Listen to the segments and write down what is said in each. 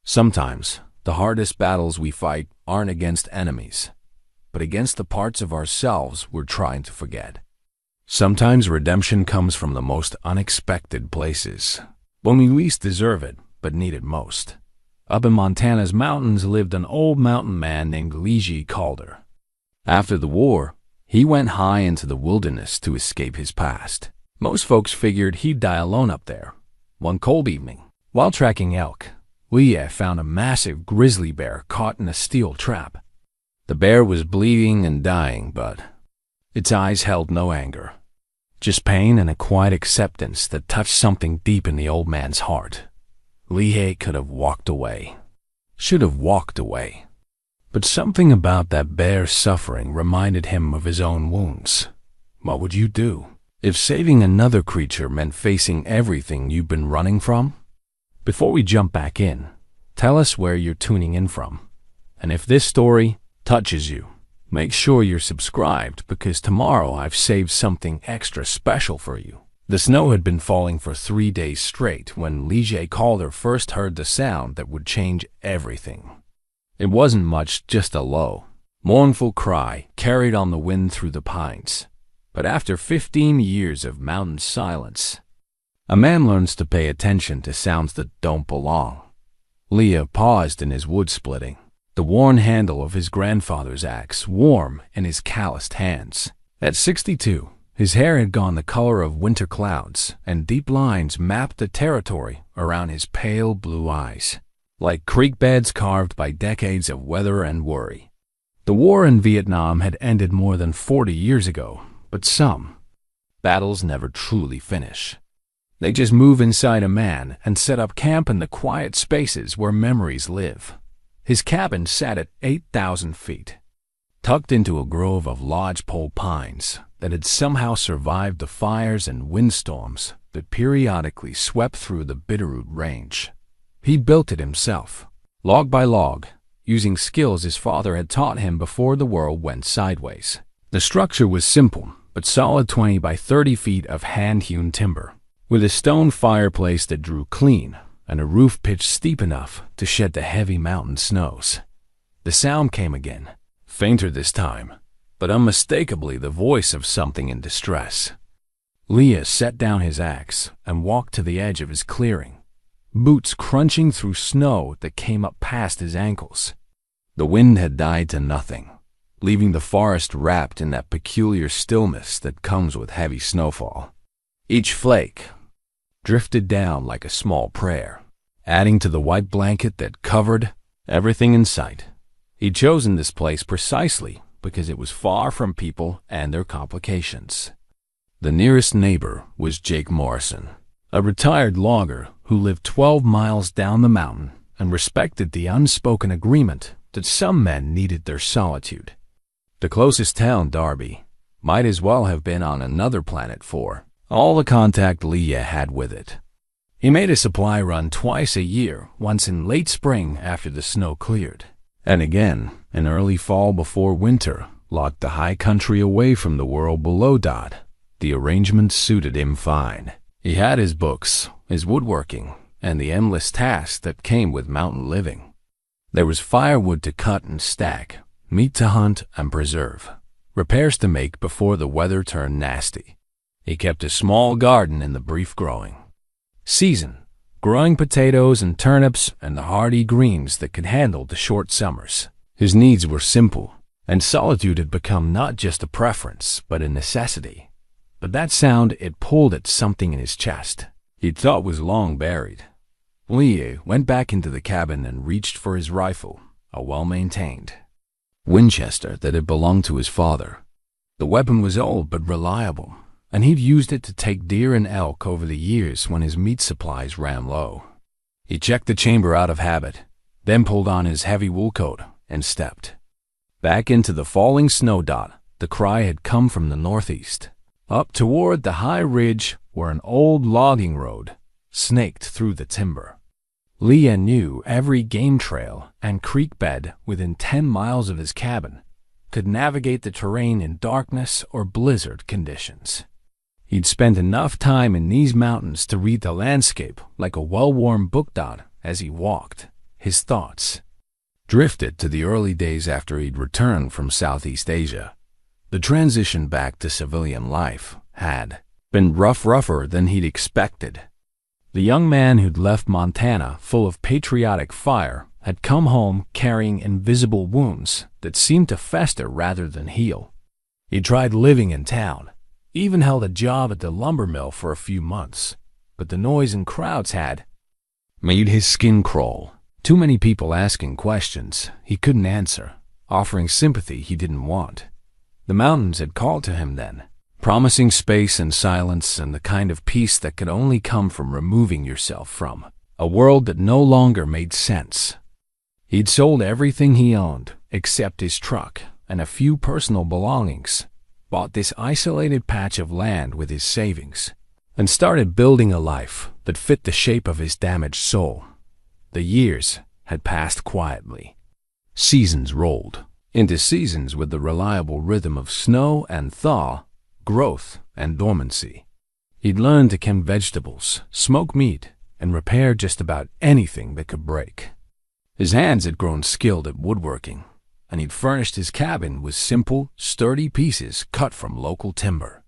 Sometimes, the hardest battles we fight aren't against enemies, but against the parts of ourselves we're trying to forget. Sometimes redemption comes from the most unexpected places, when we least deserve it, but need it most. Up in Montana's mountains lived an old mountain man named Lee Calder. After the war, he went high into the wilderness to escape his past. Most folks figured he'd die alone up there. One cold evening, while tracking elk, Lee found a massive grizzly bear caught in a steel trap. The bear was bleeding and dying, but its eyes held no anger, just pain and a quiet acceptance that touched something deep in the old man's heart. Lee could have walked away, should have walked away, but something about that bear's suffering reminded him of his own wounds. What would you do if saving another creature meant facing everything you've been running from? Before we jump back in, tell us where you're tuning in from. And if this story touches you, make sure you're subscribed, because tomorrow I've saved something extra special for you. The snow had been falling for 3 days straight when Lee Calder first heard the sound that would change everything. It wasn't much, just a low, mournful cry carried on the wind through the pines. But after 15 years of mountain silence, a man learns to pay attention to sounds that don't belong. Leah paused in his wood splitting, the worn handle of his grandfather's axe warm in his calloused hands. At 62, his hair had gone the color of winter clouds, and deep lines mapped the territory around his pale blue eyes, like creek beds carved by decades of weather and worry. The war in Vietnam had ended more than 40 years ago, but some battles never truly finish. They just move inside a man and set up camp in the quiet spaces where memories live. His cabin sat at 8,000 feet, tucked into a grove of lodgepole pines that had somehow survived the fires and windstorms that periodically swept through the Bitterroot Range. He built it himself, log by log, using skills his father had taught him before the world went sideways. The structure was simple, but solid 20 by 30 feet of hand-hewn timber, with a stone fireplace that drew clean and a roof pitched steep enough to shed the heavy mountain snows. The sound came again, fainter this time, but unmistakably the voice of something in distress. Leah set down his axe and walked to the edge of his clearing, boots crunching through snow that came up past his ankles. The wind had died to nothing, leaving the forest wrapped in that peculiar stillness that comes with heavy snowfall. Each flake drifted down like a small prayer, adding to the white blanket that covered everything in sight. He'd chosen this place precisely because it was far from people and their complications. The nearest neighbor was Jake Morrison, a retired logger who lived 12 miles down the mountain and respected the unspoken agreement that some men needed their solitude. The closest town, Darby, might as well have been on another planet for all the contact Leah had with it. He made a supply run twice a year, once in late spring after the snow cleared, and again in early fall before winter locked the high country away from the world below. The arrangement suited him fine. He had his books, his woodworking, and the endless tasks that came with mountain living. There was firewood to cut and stack, meat to hunt and preserve, repairs to make before the weather turned nasty. He kept a small garden in the brief growing season, growing potatoes and turnips and the hardy greens that could handle the short summers. His needs were simple, and solitude had become not just a preference, but a necessity. But that sound, it pulled at something in his chest he'd thought was long buried. Lee went back into the cabin and reached for his rifle, a well-maintained Winchester that had belonged to his father. The weapon was old but reliable, and he'd used it to take deer and elk over the years when his meat supplies ran low. He checked the chamber out of habit, then pulled on his heavy wool coat and stepped back into the falling snow. The cry had come from the northeast, up toward the high ridge where an old logging road snaked through the timber. Leah knew every game trail and creek bed within 10 miles of his cabin, could navigate the terrain in darkness or blizzard conditions. He'd spent enough time in these mountains to read the landscape like a well-worn book. As he walked, his thoughts drifted to the early days after he'd returned from Southeast Asia. The transition back to civilian life had been rougher than he'd expected. The young man who'd left Montana full of patriotic fire had come home carrying invisible wounds that seemed to fester rather than heal. He tried living in town, even held a job at the lumber mill for a few months, but the noise and crowds had made his skin crawl. Too many people asking questions he couldn't answer, offering sympathy he didn't want. The mountains had called to him then, promising space and silence and the kind of peace that could only come from removing yourself from a world that no longer made sense. He'd sold everything he owned, except his truck and a few personal belongings, bought this isolated patch of land with his savings, and started building a life that fit the shape of his damaged soul. The years had passed quietly. Seasons rolled into seasons with the reliable rhythm of snow and thaw, growth and dormancy. He'd learned to can vegetables, smoke meat, and repair just about anything that could break. His hands had grown skilled at woodworking, and he'd furnished his cabin with simple, sturdy pieces cut from local timber.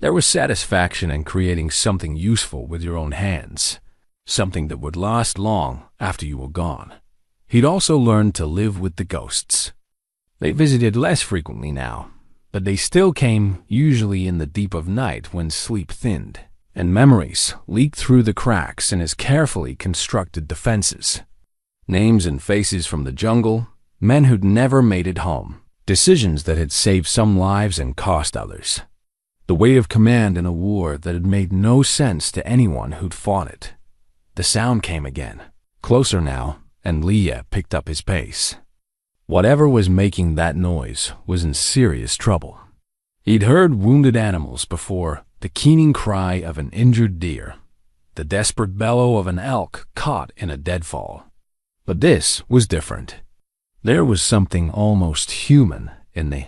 There was satisfaction in creating something useful with your own hands, something that would last long after you were gone. He'd also learned to live with the ghosts. They visited less frequently now, but they still came, usually in the deep of night when sleep thinned, and memories leaked through the cracks in his carefully constructed defenses. Names and faces from the jungle, men who'd never made it home, decisions that had saved some lives and cost others. The weight of command in a war that had made no sense to anyone who'd fought it. The sound came again, closer now, and Leah picked up his pace. Whatever was making that noise was in serious trouble. He'd heard wounded animals before, the keening cry of an injured deer, the desperate bellow of an elk caught in a deadfall. But this was different. There was something almost human in the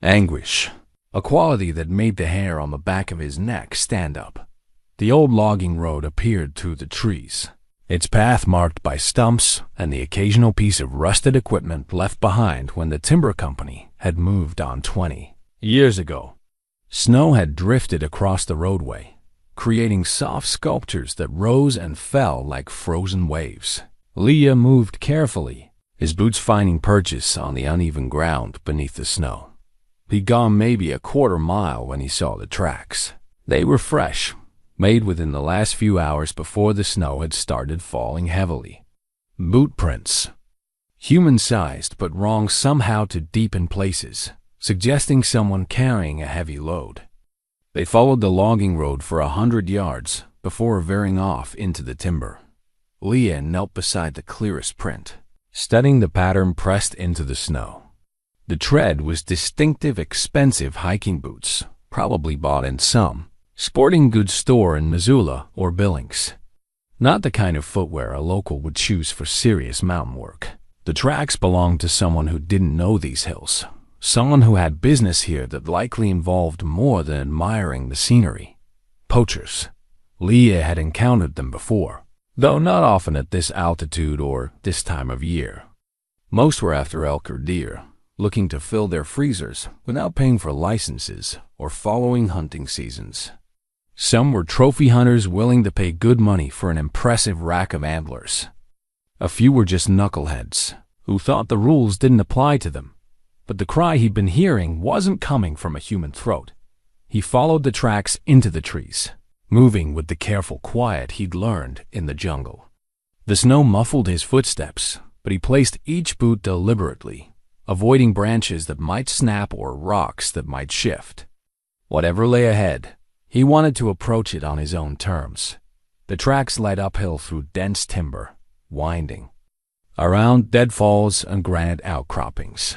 anguish, a quality that made the hair on the back of his neck stand up. The old logging road appeared through the trees, its path marked by stumps and the occasional piece of rusted equipment left behind when the timber company had moved on 20 years ago. Snow had drifted across the roadway, creating soft sculptures that rose and fell like frozen waves. Leah moved carefully, his boots finding purchase on the uneven ground beneath the snow. He'd gone maybe a quarter mile when he saw the tracks. They were fresh, made within the last few hours before the snow had started falling heavily. Boot prints. Human-sized but wrong somehow to deep in places, suggesting someone carrying a heavy load. They followed the logging road for 100 yards before veering off into the timber. Leah knelt beside the clearest print, studying the pattern pressed into the snow. The tread was distinctive, expensive hiking boots, probably bought in some sporting goods store in Missoula or Billings. Not the kind of footwear a local would choose for serious mountain work. The tracks belonged to someone who didn't know these hills, someone who had business here that likely involved more than admiring the scenery. Poachers. Leah had encountered them before, though not often at this altitude or this time of year. Most were after elk or deer, looking to fill their freezers without paying for licenses or following hunting seasons. Some were trophy hunters willing to pay good money for an impressive rack of antlers. A few were just knuckleheads who thought the rules didn't apply to them. But the cry he'd been hearing wasn't coming from a human throat. He followed the tracks into the trees, moving with the careful quiet he'd learned in the jungle. The snow muffled his footsteps, but he placed each boot deliberately, avoiding branches that might snap or rocks that might shift. Whatever lay ahead, he wanted to approach it on his own terms. The tracks led uphill through dense timber, winding around deadfalls and granite outcroppings.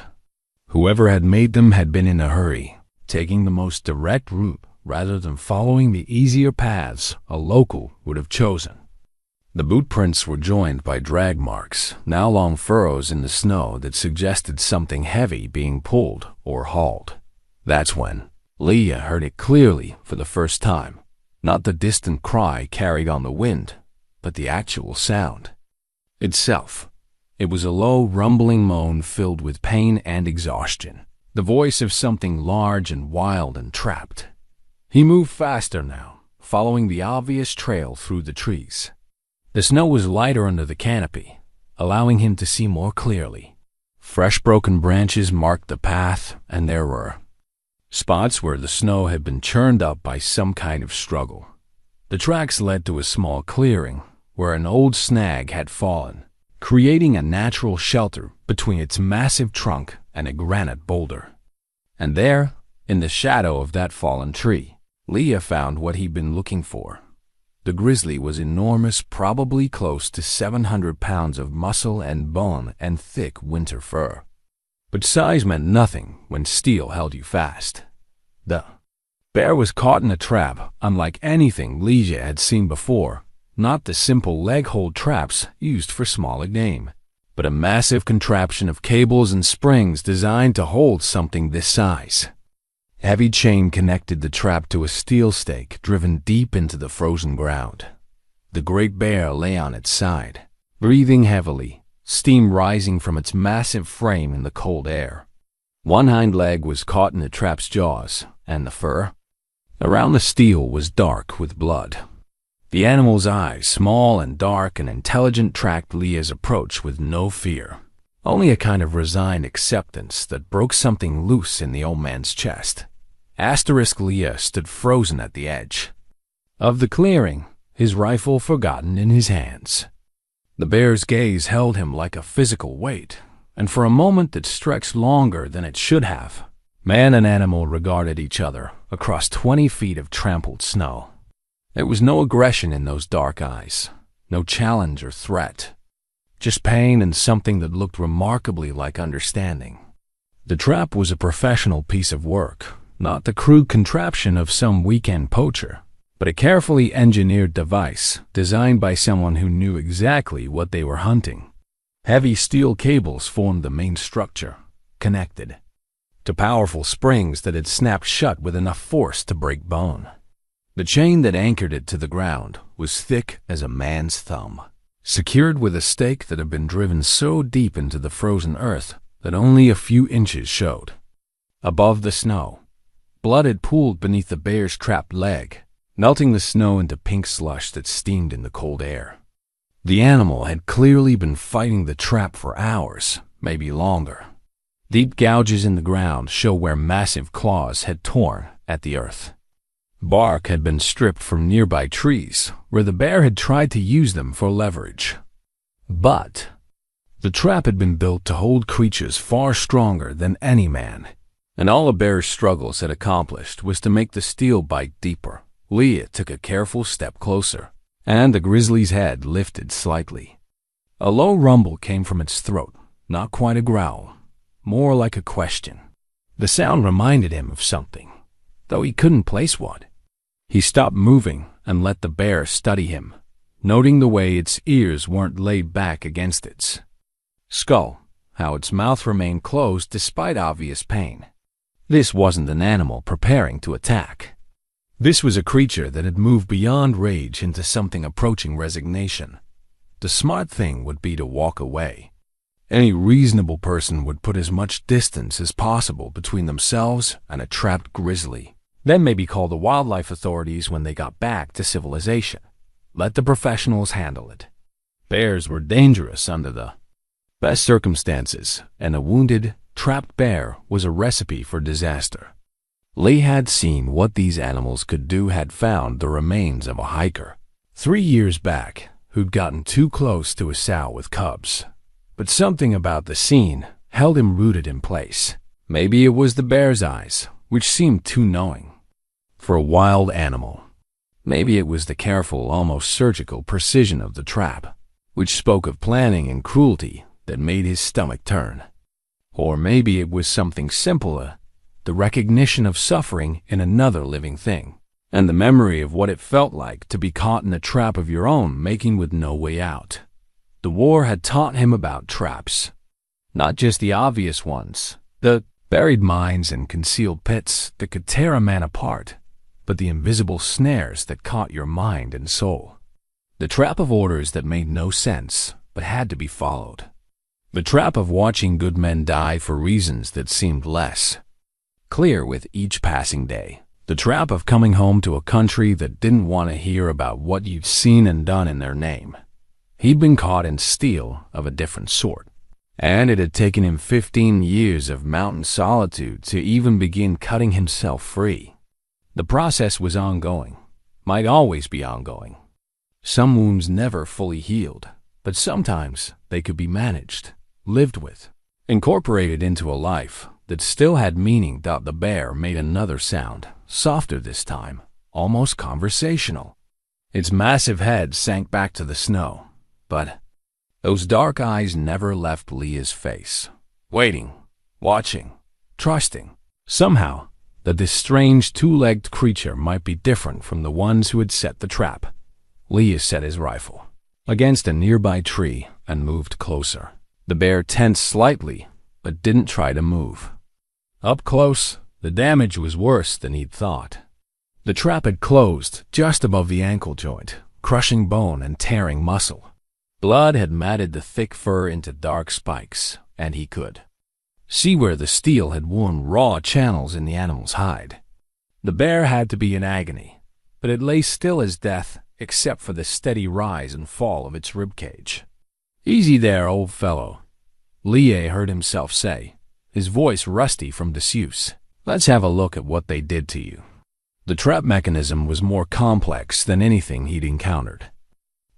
Whoever had made them had been in a hurry, taking the most direct route rather than following the easier paths a local would have chosen. The boot prints were joined by drag marks, now long furrows in the snow that suggested something heavy being pulled or hauled. That's when Leah heard it clearly for the first time, not the distant cry carried on the wind, but the actual sound itself. It was a low, rumbling moan filled with pain and exhaustion, the voice of something large and wild and trapped. He moved faster now, following the obvious trail through the trees. The snow was lighter under the canopy, allowing him to see more clearly. Fresh broken branches marked the path, and there were spots where the snow had been churned up by some kind of struggle. The tracks led to a small clearing where an old snag had fallen, creating a natural shelter between its massive trunk and a granite boulder. And there, in the shadow of that fallen tree, Leah found what he'd been looking for. The grizzly was enormous, probably close to 700 pounds of muscle and bone and thick winter fur. But size meant nothing when steel held you fast. The bear was caught in a trap unlike anything Leah had seen before, not the simple leg-hold traps used for smaller game, but a massive contraption of cables and springs designed to hold something this size. Heavy chain connected the trap to a steel stake driven deep into the frozen ground. The great bear lay on its side, breathing heavily, steam rising from its massive frame in the cold air. One hind leg was caught in the trap's jaws, and the fur around the steel was dark with blood. The animal's eyes, small and dark and intelligent, tracked Leah's approach with no fear, only a kind of resigned acceptance that broke something loose in the old man's chest. Leah stood frozen at the edge of the clearing, his rifle forgotten in his hands. The bear's gaze held him like a physical weight, and for a moment that stretched longer than it should have, man and animal regarded each other across 20 feet of trampled snow. There was no aggression in those dark eyes, no challenge or threat, just pain and something that looked remarkably like understanding. The trap was a professional piece of work, not the crude contraption of some weekend poacher, but a carefully engineered device designed by someone who knew exactly what they were hunting. Heavy steel cables formed the main structure, connected to powerful springs that had snapped shut with enough force to break bone. The chain that anchored it to the ground was thick as a man's thumb, secured with a stake that had been driven so deep into the frozen earth that only a few inches showed. Above the snow, blood had pooled beneath the bear's trapped leg, melting the snow into pink slush that steamed in the cold air. The animal had clearly been fighting the trap for hours, maybe longer. Deep gouges in the ground show where massive claws had torn at the earth. Bark had been stripped from nearby trees, where the bear had tried to use them for leverage. But the trap had been built to hold creatures far stronger than any man, and all a bear's struggles had accomplished was to make the steel bite deeper. Leah took a careful step closer, and the grizzly's head lifted slightly. A low rumble came from its throat, not quite a growl, more like a question. The sound reminded him of something, though he couldn't place what. He stopped moving and let the bear study him, noting the way its ears weren't laid back against its skull, how its mouth remained closed despite obvious pain. This wasn't an animal preparing to attack. This was a creature that had moved beyond rage into something approaching resignation. The smart thing would be to walk away. Any reasonable person would put as much distance as possible between themselves and a trapped grizzly, then maybe call the wildlife authorities when they got back to civilization. Let the professionals handle it. Bears were dangerous under the best circumstances, and a wounded, trapped bear was a recipe for disaster. Lee had seen what these animals could do, had found the remains of a hiker 3 years back who'd gotten too close to a sow with cubs. But something about the scene held him rooted in place. Maybe it was the bear's eyes, which seemed too knowing for a wild animal. Maybe it was the careful, almost surgical precision of the trap, which spoke of planning and cruelty that made his stomach turn. Or maybe it was something simpler, the recognition of suffering in another living thing, and the memory of what it felt like to be caught in a trap of your own making with no way out. The war had taught him about traps, not just the obvious ones, the buried mines and concealed pits that could tear a man apart, but the invisible snares that caught your mind and soul. The trap of orders that made no sense but had to be followed. The trap of watching good men die for reasons that seemed less clear with each passing day. The trap of coming home to a country that didn't want to hear about what you'd seen and done in their name. He'd been caught in steel of a different sort, and it had taken him 15 years of mountain solitude to even begin cutting himself free. The process was ongoing, might always be ongoing. Some wounds never fully healed, but sometimes they could be managed, lived with, incorporated into a life that still had meaning. The bear made another sound, softer this time, almost conversational. Its massive head sank back to the snow, but those dark eyes never left Leah's face. Waiting, watching, trusting. Somehow, that this strange two-legged creature might be different from the ones who had set the trap. Leah set his rifle against a nearby tree and moved closer. The bear tensed slightly, but didn't try to move. Up close, the damage was worse than he'd thought. The trap had closed just above the ankle joint, crushing bone and tearing muscle. Blood had matted the thick fur into dark spikes, and he could see where the steel had worn raw channels in the animal's hide. The bear had to be in agony, but it lay still as death except for the steady rise and fall of its ribcage. "Easy there, old fellow," Leah heard himself say, his voice rusty from disuse. "Let's have a look at what they did to you." The trap mechanism was more complex than anything he'd encountered.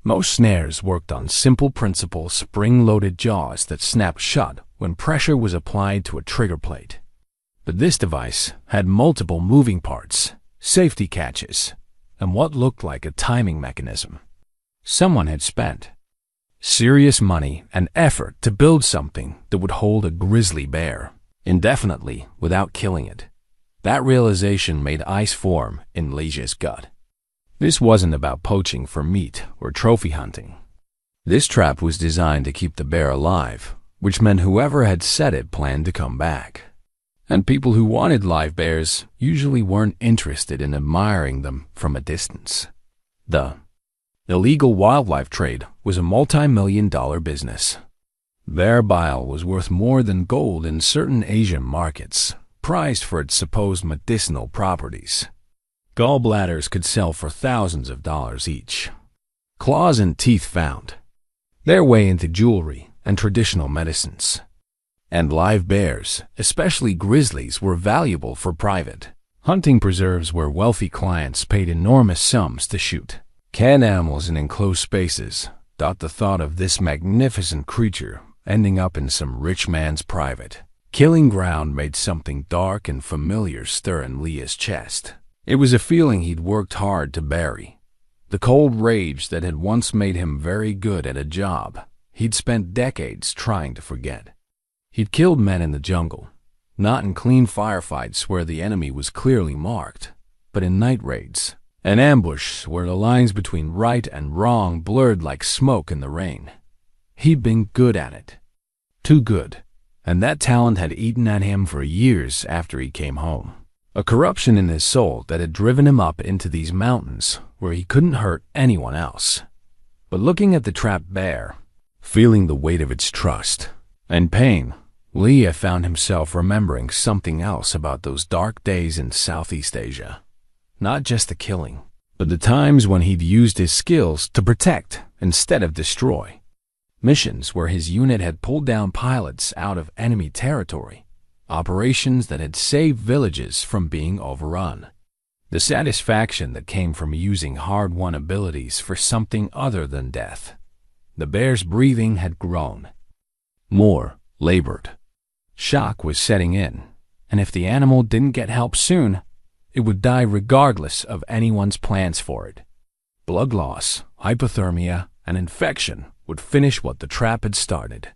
Most snares worked on simple principle spring-loaded jaws that snapped shut when pressure was applied to a trigger plate. But this device had multiple moving parts, safety catches, and what looked like a timing mechanism. Someone had spent serious money and effort to build something that would hold a grizzly bear indefinitely without killing it. That realization made ice form in Leah's gut. This wasn't about poaching for meat or trophy hunting. This trap was designed to keep the bear alive, which meant whoever had set it planned to come back. And people who wanted live bears usually weren't interested in admiring them from a distance. The illegal wildlife trade was a multi-million-dollar business. Bear bile was worth more than gold in certain Asian markets, prized for its supposed medicinal properties. Gallbladders could sell for thousands of dollars each. Claws and teeth found their way into jewelry and traditional medicines. And live bears, especially grizzlies, were valuable for private hunting preserves where wealthy clients paid enormous sums to shoot canned animals in enclosed spaces. The thought of this magnificent creature ending up in some rich man's private killing ground made something dark and familiar stir in Leah's chest. It was a feeling he'd worked hard to bury. The cold rage that had once made him very good at a job he'd spent decades trying to forget. He'd killed men in the jungle, not in clean firefights where the enemy was clearly marked, but in night raids, an ambush where the lines between right and wrong blurred like smoke in the rain. He'd been good at it. Too good. And that talent had eaten at him for years after he came home. A corruption in his soul that had driven him up into these mountains where he couldn't hurt anyone else. But looking at the trapped bear, feeling the weight of its trust and pain, Leah found himself remembering something else about those dark days in Southeast Asia. Not just the killing, but the times when he'd used his skills to protect instead of destroy. Missions where his unit had pulled down pilots out of enemy territory. Operations that had saved villages from being overrun. The satisfaction that came from using hard-won abilities for something other than death. The bear's breathing had grown. More labored. Shock was setting in, and if the animal didn't get help soon, it would die regardless of anyone's plans for it. Blood loss, hypothermia, and infection would finish what the trap had started.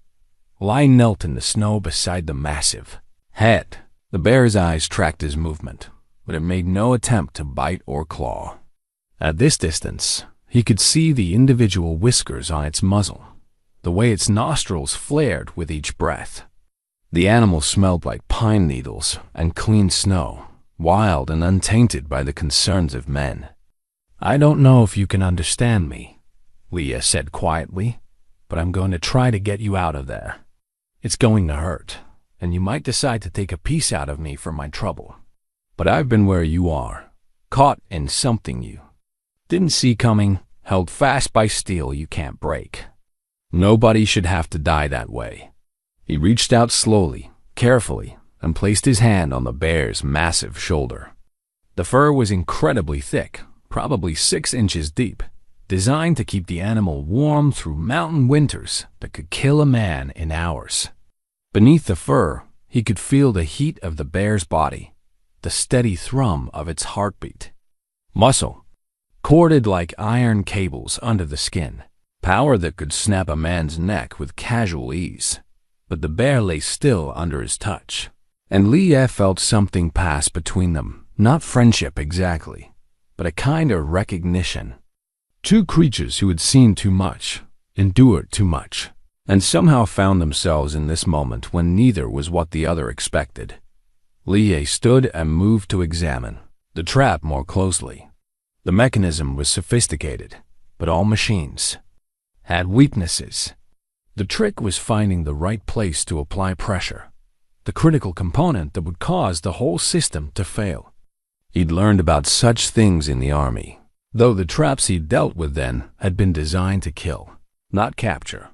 Lying knelt in the snow beside the massive head, the bear's eyes tracked his movement, but it made no attempt to bite or claw. At this distance, he could see the individual whiskers on its muzzle, the way its nostrils flared with each breath. The animal smelled like pine needles and clean snow, wild and untainted by the concerns of men. "I don't know if you can understand me," Leah said quietly, "but I'm going to try to get you out of there." It's going to hurt, and you might decide to take a piece out of me for my trouble. But I've been where you are, caught in something you didn't see coming, held fast by steel you can't break. Nobody should have to die that way." He reached out slowly, carefully, and placed his hand on the bear's massive shoulder. The fur was incredibly thick, probably 6 inches deep, designed to keep the animal warm through mountain winters that could kill a man in hours. Beneath the fur, he could feel the heat of the bear's body, the steady thrum of its heartbeat. Muscle, corded like iron cables under the skin, power that could snap a man's neck with casual ease. But the bear lay still under his touch, and Li Ye felt something pass between them, not friendship exactly, but a kind of recognition. Two creatures who had seen too much, endured too much, and somehow found themselves in this moment when neither was what the other expected. Li Ye stood and moved to examine the trap more closely. The mechanism was sophisticated, but all machines had weaknesses. The trick was finding the right place to apply pressure, the critical component that would cause the whole system to fail. He'd learned about such things in the army, though the traps he'd dealt with then had been designed to kill, not capture.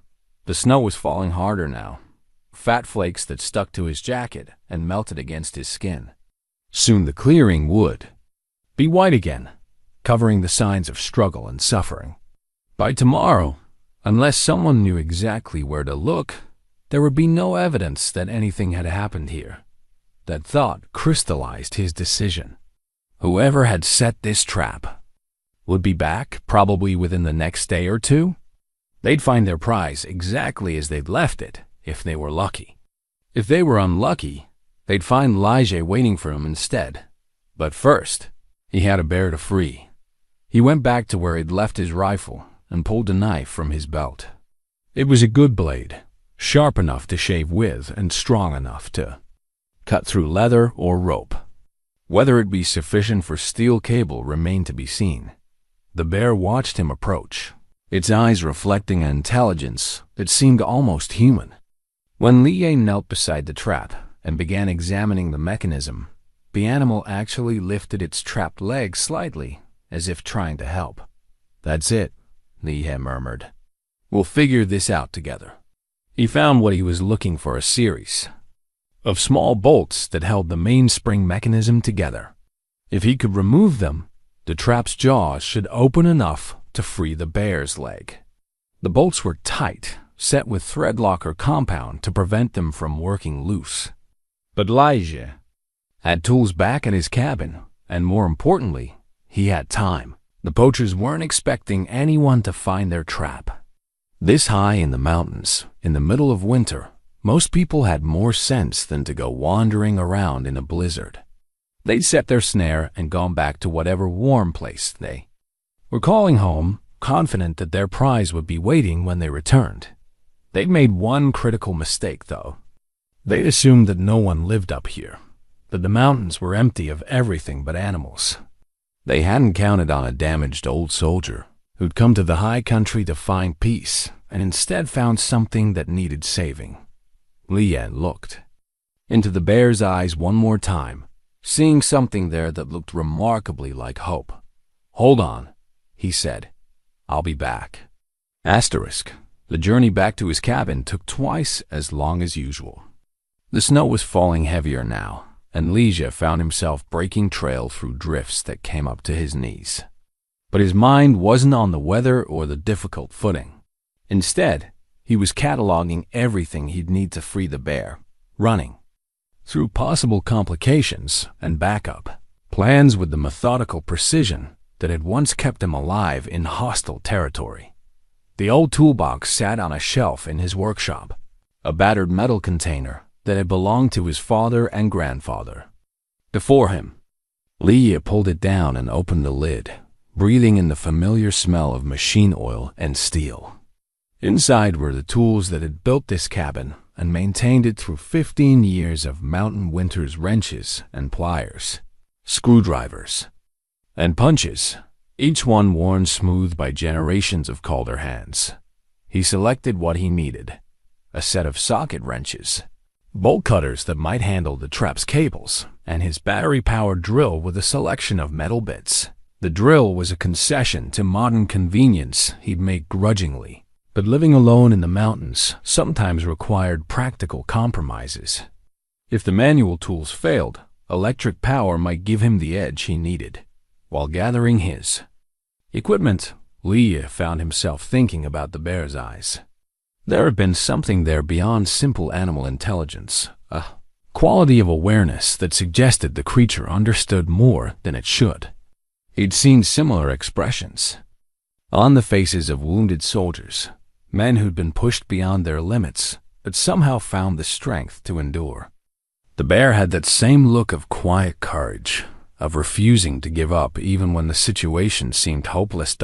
The snow was falling harder now, fat flakes that stuck to his jacket and melted against his skin. Soon the clearing would be white again, covering the signs of struggle and suffering. By tomorrow, unless someone knew exactly where to look, there would be no evidence that anything had happened here. That thought crystallized his decision. Whoever had set this trap would be back probably within the next day or two. They'd find their prize exactly as they'd left it, if they were lucky. If they were unlucky, they'd find Li Ye waiting for him instead. But first, he had a bear to free. He went back to where he'd left his rifle and pulled a knife from his belt. It was a good blade, sharp enough to shave with and strong enough to cut through leather or rope. Whether it be sufficient for steel cable remained to be seen. The bear watched him approach, its eyes reflecting an intelligence that seemed almost human. When Li Ye knelt beside the trap and began examining the mechanism, the animal actually lifted its trapped leg slightly, as if trying to help. "That's it," Li Ye murmured. "We'll figure this out together." He found what he was looking for, a series of small bolts that held the mainspring mechanism together. If he could remove them, the trap's jaws should open enough to free the bear's leg. The bolts were tight, set with thread locker compound to prevent them from working loose. But Li Ye had tools back at his cabin, and more importantly, he had time. The poachers weren't expecting anyone to find their trap. This high in the mountains, in the middle of winter, most people had more sense than to go wandering around in a blizzard. They'd set their snare and gone back to whatever warm place they were calling home, confident that their prize would be waiting when they returned. They'd made one critical mistake, though. They'd assumed that no one lived up here, that the mountains were empty of everything but animals. They hadn't counted on a damaged old soldier who'd come to the high country to find peace and instead found something that needed saving. Li Ye looked into the bear's eyes one more time, seeing something there that looked remarkably like hope. "Hold on," he said. "I'll be back." Asterisk. The journey back to his cabin took twice as long as usual. The snow was falling heavier now, and Li Ye found himself breaking trail through drifts that came up to his knees. But his mind wasn't on the weather or the difficult footing. Instead, he was cataloging everything he'd need to free the bear, running through possible complications and backup plans with the methodical precision that had once kept him alive in hostile territory. The old toolbox sat on a shelf in his workshop, a battered metal container that had belonged to his father and grandfather. Before him, Li Ye pulled it down and opened the lid, breathing in the familiar smell of machine oil and steel. Inside were the tools that had built this cabin and maintained it through 15 years of mountain winter's wrenches and pliers, screwdrivers, and punches, each one worn smooth by generations of Calder hands. He selected what he needed, a set of socket wrenches, bolt cutters that might handle the trap's cables, and his battery-powered drill with a selection of metal bits. The drill was a concession to modern convenience he'd make grudgingly, but living alone in the mountains sometimes required practical compromises. If the manual tools failed, electric power might give him the edge he needed. While gathering his equipment, Lee found himself thinking about the bear's eyes. There had been something there beyond simple animal intelligence, a quality of awareness that suggested the creature understood more than it should. He'd seen similar expressions on the faces of wounded soldiers, men who'd been pushed beyond their limits, but somehow found the strength to endure. The bear had that same look of quiet courage, of refusing to give up even when the situation seemed hopeless.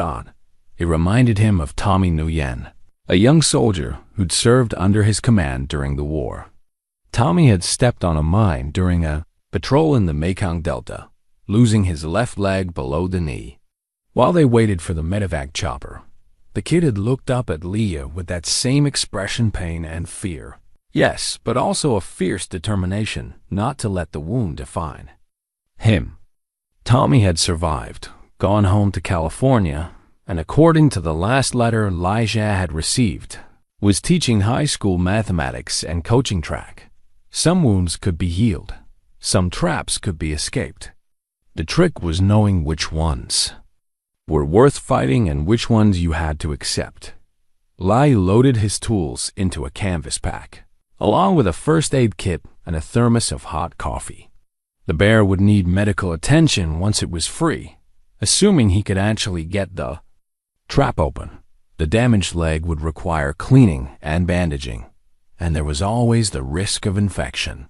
It reminded him of Tommy Nguyen, a young soldier who'd served under his command during the war. Tommy had stepped on a mine during a patrol in the Mekong Delta, losing his left leg below the knee. While they waited for the medevac chopper, the kid had looked up at Leah with that same expression, pain and fear. Yes, but also a fierce determination not to let the wound define him. Tommy had survived, gone home to California, and according to the last letter Elijah had received, was teaching high school mathematics and coaching track. Some wounds could be healed, some traps could be escaped. The trick was knowing which ones were worth fighting and which ones you had to accept. Lai loaded his tools into a canvas pack, along with a first aid kit and a thermos of hot coffee. The bear would need medical attention once it was free, assuming he could actually get the trap open. The damaged leg would require cleaning and bandaging, and there was always the risk of infection.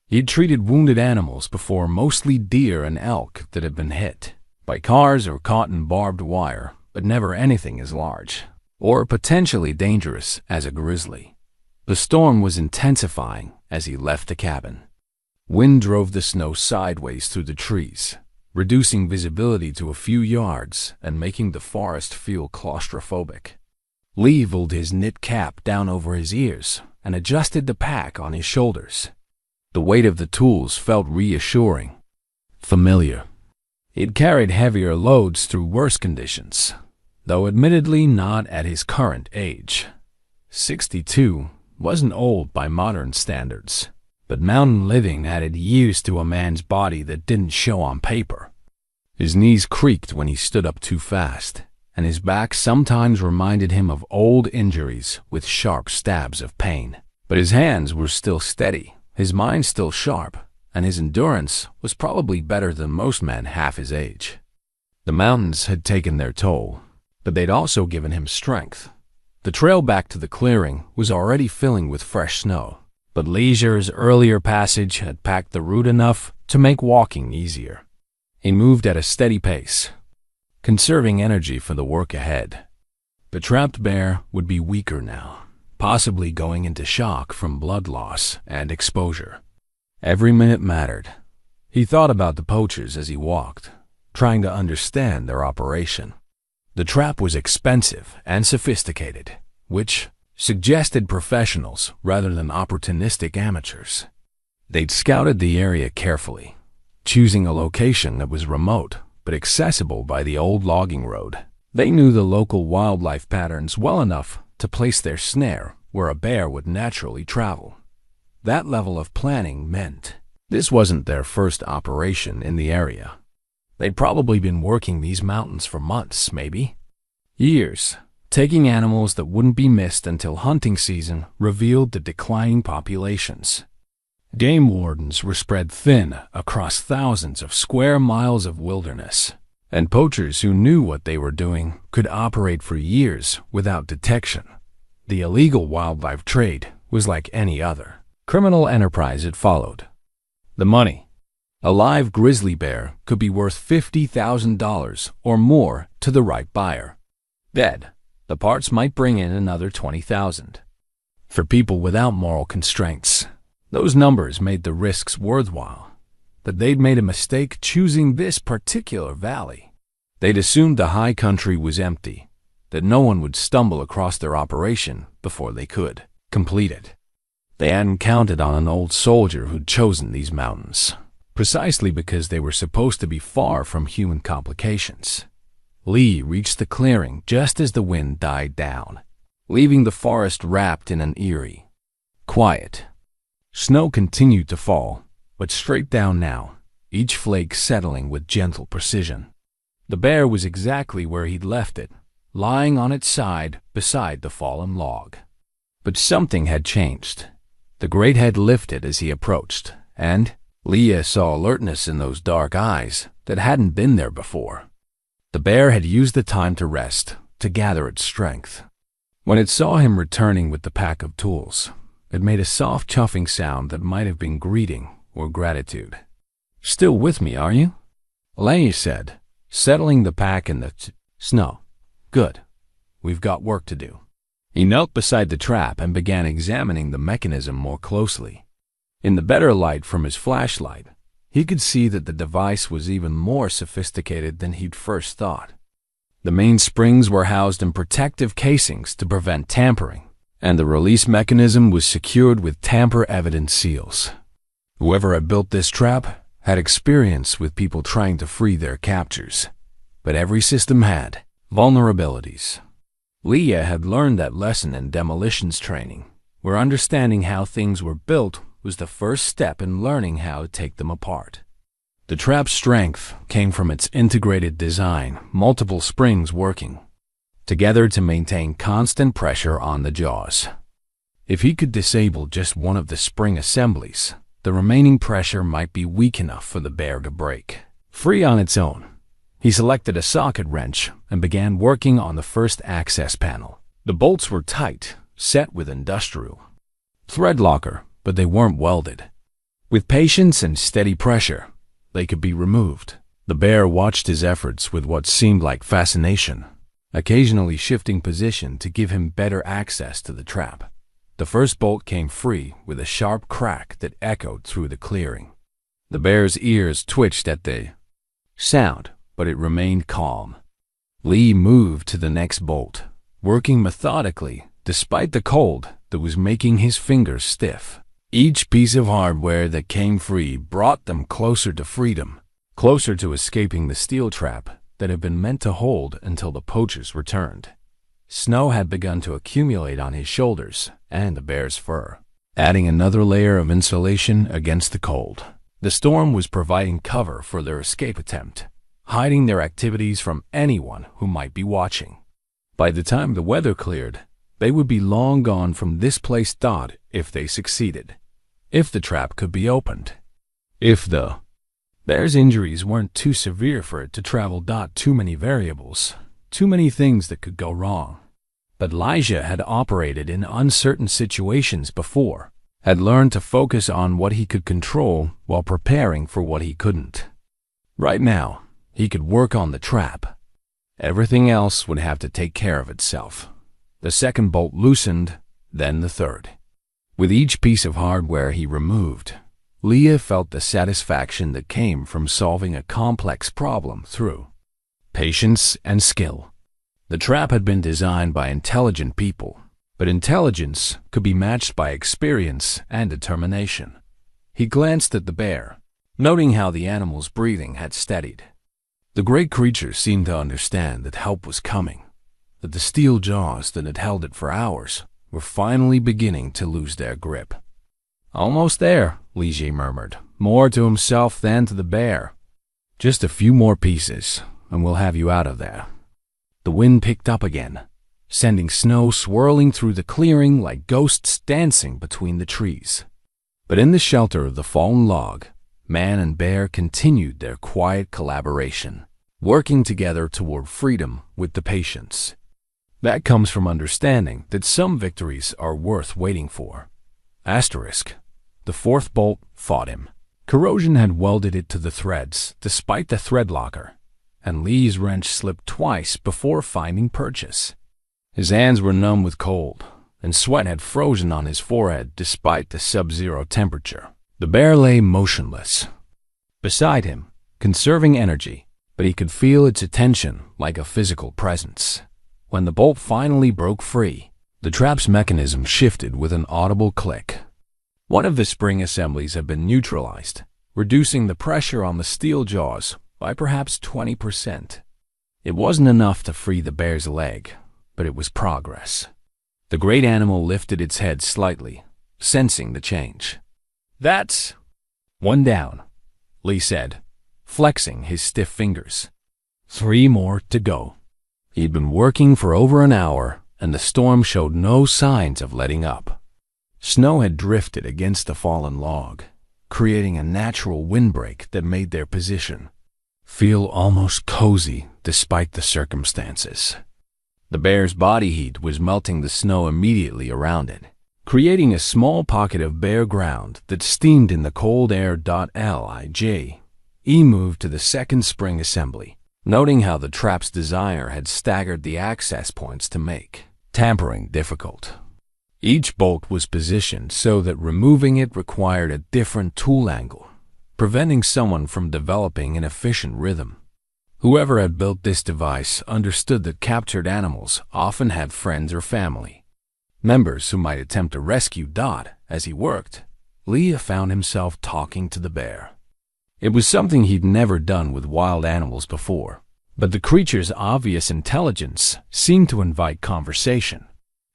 He'd treated wounded animals before, mostly deer and elk that had been hit by cars or caught in barbed wire, but never anything as large or potentially dangerous as a grizzly. The storm was intensifying as he left the cabin. Wind drove the snow sideways through the trees, reducing visibility to a few yards and making the forest feel claustrophobic. Lee pulled his knit cap down over his ears and adjusted the pack on his shoulders. The weight of the tools felt reassuring, familiar. He'd carried heavier loads through worse conditions, though admittedly not at his current age. 62 wasn't old by modern standards, but mountain living added years to a man's body that didn't show on paper. His knees creaked when he stood up too fast, and his back sometimes reminded him of old injuries with sharp stabs of pain. But his hands were still steady, his mind still sharp, and his endurance was probably better than most men half his age. The mountains had taken their toll, but they'd also given him strength. The trail back to the clearing was already filling with fresh snow, but Leisure's earlier passage had packed the route enough to make walking easier. He moved at a steady pace, conserving energy for the work ahead. The trapped bear would be weaker now, possibly going into shock from blood loss and exposure. Every minute mattered. He thought about the poachers as he walked, trying to understand their operation. The trap was expensive and sophisticated, which suggested professionals rather than opportunistic amateurs. They'd scouted the area carefully, choosing a location that was remote but accessible by the old logging road. They knew the local wildlife patterns well enough to place their snare where a bear would naturally travel. That level of planning meant this wasn't their first operation in the area. They'd probably been working these mountains for months, maybe years, taking animals that wouldn't be missed until hunting season revealed the declining populations. Game wardens were spread thin across thousands of square miles of wilderness, and poachers who knew what they were doing could operate for years without detection. The illegal wildlife trade was like any other criminal enterprise it followed. The money. A live grizzly bear could be worth $50,000 or more to the right buyer. Dead, the parts might bring in another $20,000. For people without moral constraints, those numbers made the risks worthwhile. But they'd made a mistake choosing this particular valley. They'd assumed the high country was empty, that no one would stumble across their operation before they could. completed. They hadn't counted on an old soldier who'd chosen these mountains, precisely because they were supposed to be far from human complications. Lee reached the clearing just as the wind died down, leaving the forest wrapped in an eerie quiet. Snow continued to fall, but straight down now, each flake settling with gentle precision. The bear was exactly where he'd left it, lying on its side beside the fallen log. But something had changed. The great head lifted as he approached, and Leah saw alertness in those dark eyes that hadn't been there before. The bear had used the time to rest, to gather its strength. When it saw him returning with the pack of tools, it made a soft chuffing sound that might have been greeting or gratitude. "Still with me, are you?" Leah said, settling the pack in the snow. "Good. We've got work to do." He knelt beside the trap and began examining the mechanism more closely. In the better light from his flashlight, he could see that the device was even more sophisticated than he'd first thought. The main springs were housed in protective casings to prevent tampering, and the release mechanism was secured with tamper-evident seals. Whoever had built this trap had experience with people trying to free their captures, but every system had vulnerabilities. Leah had learned that lesson in demolitions training, where understanding how things were built was the first step in learning how to take them apart. The trap's strength came from its integrated design, multiple springs working together to maintain constant pressure on the jaws. If he could disable just one of the spring assemblies, the remaining pressure might be weak enough for the bear to break free on its own. He selected a socket wrench and began working on the first access panel. The bolts were tight, set with industrial thread locker, but they weren't welded. With patience and steady pressure, they could be removed. The bear watched his efforts with what seemed like fascination, occasionally shifting position to give him better access to the trap. The first bolt came free with a sharp crack that echoed through the clearing. The bear's ears twitched at the sound, but it remained calm. Lee moved to the next bolt, working methodically despite the cold that was making his fingers stiff. Each piece of hardware that came free brought them closer to freedom, closer to escaping the steel trap that had been meant to hold until the poachers returned. Snow had begun to accumulate on his shoulders and the bear's fur, adding another layer of insulation against the cold. The storm was providing cover for their escape attempt, hiding their activities from anyone who might be watching. By the time the weather cleared, they would be long gone from this place if they succeeded. If the trap could be opened. If the bear's injuries weren't too severe for it to travel. Too many variables, too many things that could go wrong. But Elijah had operated in uncertain situations before, had learned to focus on what he could control while preparing for what he couldn't. Right now, he could work on the trap. Everything else would have to take care of itself. The second bolt loosened, then the third. With each piece of hardware he removed, Leah felt the satisfaction that came from solving a complex problem through patience and skill. The trap had been designed by intelligent people, but intelligence could be matched by experience and determination. He glanced at the bear, noting how the animal's breathing had steadied. The great creature seemed to understand that help was coming, that the steel jaws that had held it for hours were finally beginning to lose their grip. "Almost there," Ligier murmured, more to himself than to the bear. "Just a few more pieces, and we'll have you out of there." The wind picked up again, sending snow swirling through the clearing like ghosts dancing between the trees. But in the shelter of the fallen log, man and bear continued their quiet collaboration, working together toward freedom with the patience that comes from understanding that some victories are worth waiting for. The fourth bolt fought him. Corrosion had welded it to the threads, despite the thread locker, and Lee's wrench slipped twice before finding purchase. His hands were numb with cold, and sweat had frozen on his forehead despite the sub-zero temperature. The bear lay motionless beside him, conserving energy, but he could feel its attention like a physical presence. When the bolt finally broke free, The trap's mechanism shifted with an audible click. One of the spring assemblies had been neutralized, reducing the pressure on the steel jaws by perhaps 20%. It wasn't enough to free the bear's leg, but it was progress. The great animal lifted its head slightly, sensing the change. "That's one down," Lee said, flexing his stiff fingers. 3 more to go. He'd been working for over an hour, and the storm showed no signs of letting up. Snow had drifted against the fallen log, creating a natural windbreak that made their position feel almost cozy despite the circumstances. The bear's body heat was melting the snow immediately around it, creating a small pocket of bare ground that steamed in the cold air. Lige moved to the second spring assembly, noting how the trap's desire had staggered the access points to make tampering difficult. Each bolt was positioned so that removing it required a different tool angle, preventing someone from developing an efficient rhythm. Whoever had built this device understood that captured animals often had friends or family members who might attempt to rescue Dot. As he worked, Leah found himself talking to the bear. It was something he'd never done with wild animals before, but the creature's obvious intelligence seemed to invite conversation.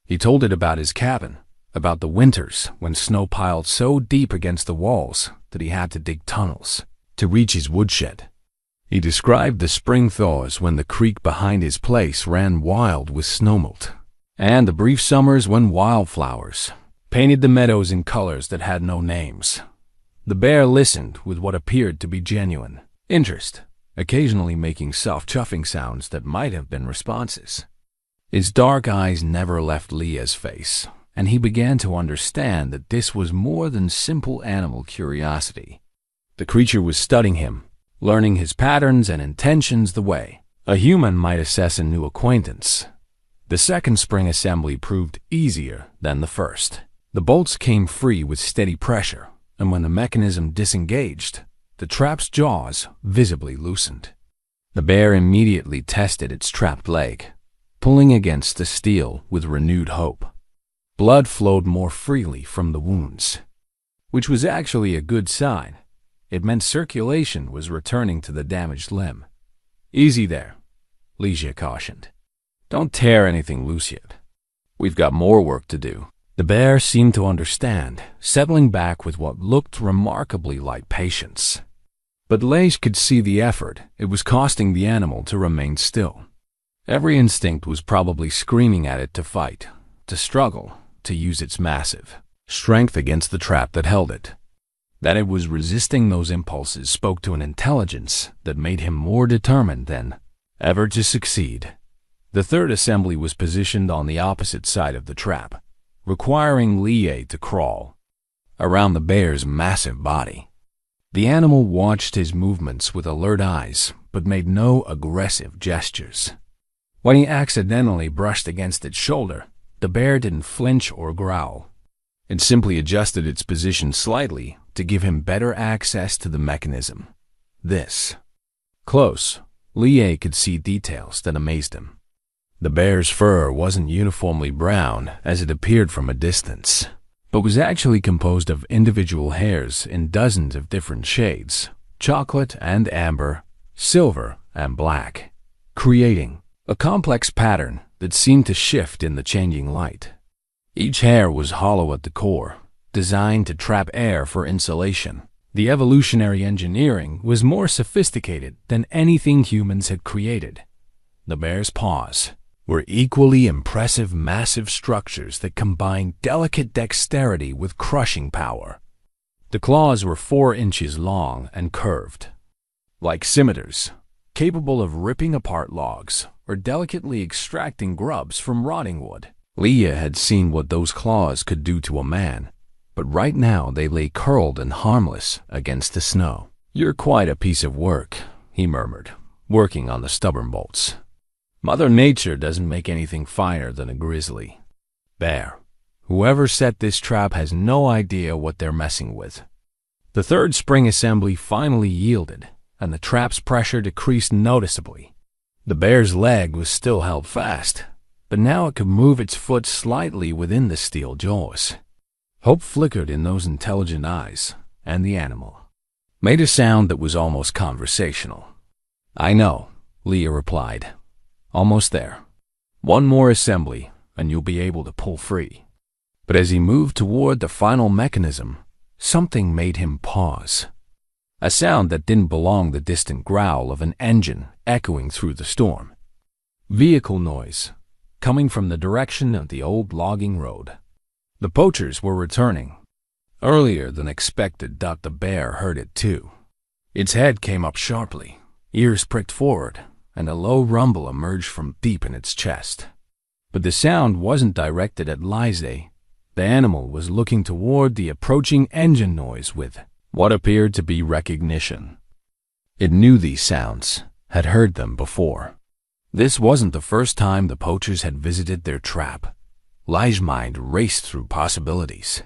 He told it about his cabin, about the winters when snow piled so deep against the walls that he had to dig tunnels to reach his woodshed. He described the spring thaws when the creek behind his place ran wild with snowmelt, and the brief summers when wildflowers painted the meadows in colors that had no names. The bear listened with what appeared to be genuine interest, occasionally making soft chuffing sounds that might have been responses. His dark eyes never left Leah's face, and he began to understand that this was more than simple animal curiosity. The creature was studying him, learning his patterns and intentions the way a human might assess a new acquaintance. The second spring assembly proved easier than the first. The bolts came free with steady pressure, and when the mechanism disengaged, the trap's jaws visibly loosened. The bear immediately tested its trapped leg, pulling against the steel with renewed hope. Blood flowed more freely from the wounds, which was actually a good sign. It meant circulation was returning to the damaged limb. "Easy there," Lige cautioned. "Don't tear anything loose yet. We've got more work to do." The bear seemed to understand, settling back with what looked remarkably like patience. But Lige could see the effort it was costing the animal to remain still. Every instinct was probably screaming at it to fight, to struggle, to use its massive strength against the trap that held it. That it was resisting those impulses spoke to an intelligence that made him more determined than ever to succeed. The third assembly was positioned on the opposite side of the trap, requiring Lie to crawl around the bear's massive body. The animal watched his movements with alert eyes, but made no aggressive gestures. When he accidentally brushed against its shoulder, the bear didn't flinch or growl. It simply adjusted its position slightly to give him better access to the mechanism. This close, Lie could see details that amazed him. The bear's fur wasn't uniformly brown as it appeared from a distance, but was actually composed of individual hairs in dozens of different shades, chocolate and amber, silver and black, creating a complex pattern that seemed to shift in the changing light. Each hair was hollow at the core, designed to trap air for insulation. The evolutionary engineering was more sophisticated than anything humans had created. The bear's paws were equally impressive massive structures that combined delicate dexterity with crushing power. The claws were 4 inches long and curved, like scimitars, capable of ripping apart logs or delicately extracting grubs from rotting wood. Leah had seen what those claws could do to a man, but right now they lay curled and harmless against the snow. "You're quite a piece of work," he murmured, working on the stubborn bolts. "Mother Nature doesn't make anything finer than a grizzly bear. Whoever set this trap has no idea what they're messing with." The third spring assembly finally yielded, and the trap's pressure decreased noticeably. The bear's leg was still held fast, but now it could move its foot slightly within the steel jaws. Hope flickered in those intelligent eyes, and the animal made a sound that was almost conversational. "I know," Leah replied. "Almost there. One more assembly, and you'll be able to pull free." But as he moved toward the final mechanism, something made him pause. A sound that didn't belong, the distant growl of an engine echoing through the storm. Vehicle noise, coming from the direction of the old logging road. The poachers were returning. Earlier than expected, the bear heard it too. Its head came up sharply, ears pricked forward, and a low rumble emerged from deep in its chest. But the sound wasn't directed at Lizzie. The animal was looking toward the approaching engine noise with what appeared to be recognition. It knew these sounds, had heard them before. This wasn't the first time the poachers had visited their trap. Li's mind raced through possibilities.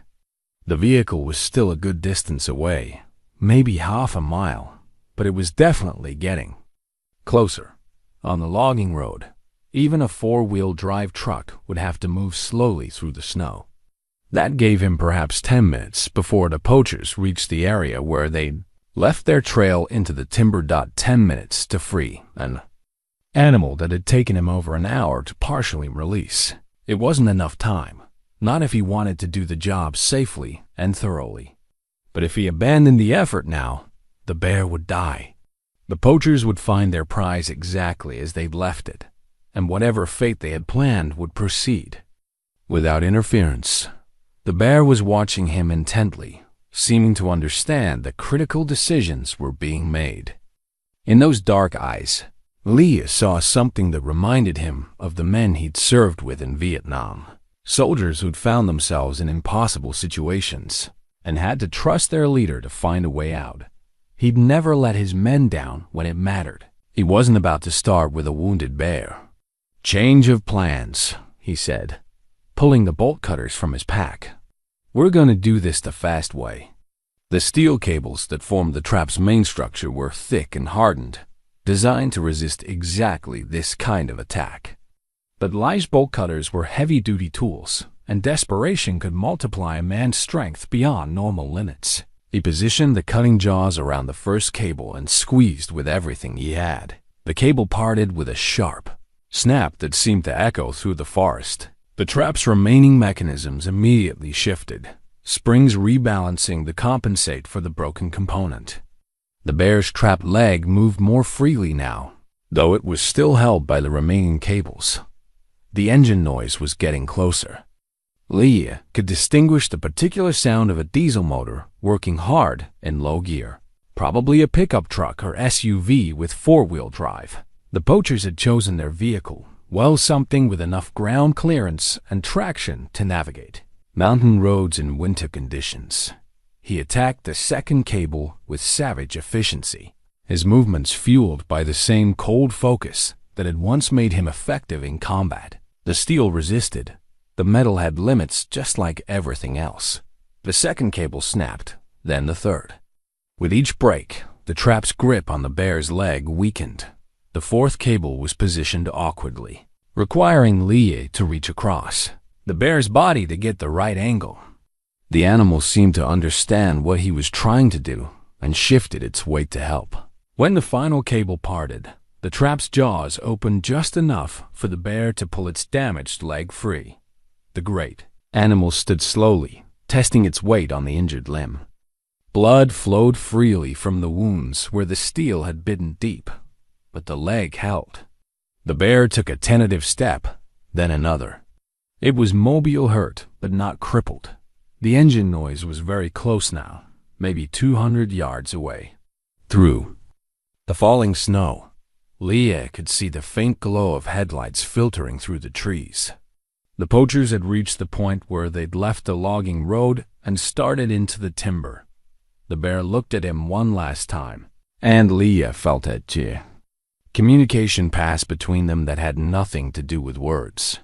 The vehicle was still a good distance away, maybe half a mile, but it was definitely getting closer. On the logging road, even a four-wheel drive truck would have to move slowly through the snow. That gave him perhaps 10 minutes before the poachers reached the area where they'd left their trail into the timber. 10 minutes to free an animal that had taken him over an hour to partially release. It wasn't enough time, not if he wanted to do the job safely and thoroughly. But if he abandoned the effort now, the bear would die. The poachers would find their prize exactly as they'd left it, and whatever fate they had planned would proceed. Without interference, the bear was watching him intently, seeming to understand that critical decisions were being made. In those dark eyes, Leah saw something that reminded him of the men he'd served with in Vietnam. Soldiers who'd found themselves in impossible situations and had to trust their leader to find a way out. He'd never let his men down when it mattered. He wasn't about to start with a wounded bear. "Change of plans," he said, pulling the bolt cutters from his pack. "We're going to do this the fast way." The steel cables that formed the trap's main structure were thick and hardened, designed to resist exactly this kind of attack. But Li's bolt cutters were heavy-duty tools, and desperation could multiply a man's strength beyond normal limits. He positioned the cutting jaws around the first cable and squeezed with everything he had. The cable parted with a sharp snap that seemed to echo through the forest. The trap's remaining mechanisms immediately shifted, springs rebalancing to compensate for the broken component. The bear's trapped leg moved more freely now, though it was still held by the remaining cables. The engine noise was getting closer. Leah could distinguish the particular sound of a diesel motor working hard in low gear, probably a pickup truck or SUV with four-wheel drive. The poachers had chosen their vehicle, well, something with enough ground clearance and traction to navigate mountain roads in winter conditions. He attacked the second cable with savage efficiency, his movements fueled by the same cold focus that had once made him effective in combat. The steel resisted. The metal had limits just like everything else. The second cable snapped, then the third. With each break, the trap's grip on the bear's leg weakened. The fourth cable was positioned awkwardly, requiring Leah to reach across the bear's body to get the right angle. The animal seemed to understand what he was trying to do and shifted its weight to help. When the final cable parted, the trap's jaws opened just enough for the bear to pull its damaged leg free. The great animal stood slowly, testing its weight on the injured limb. Blood flowed freely from the wounds where the steel had bitten deep, but the leg held. The bear took a tentative step, then another. It was mobile hurt, but not crippled. The engine noise was very close now, maybe 200 yards away. Through the falling snow, Leah could see the faint glow of headlights filtering through the trees. The poachers had reached the point where they'd left the logging road and started into the timber. The bear looked at him one last time, and Leah felt it too. Communication passed between them that had nothing to do with words.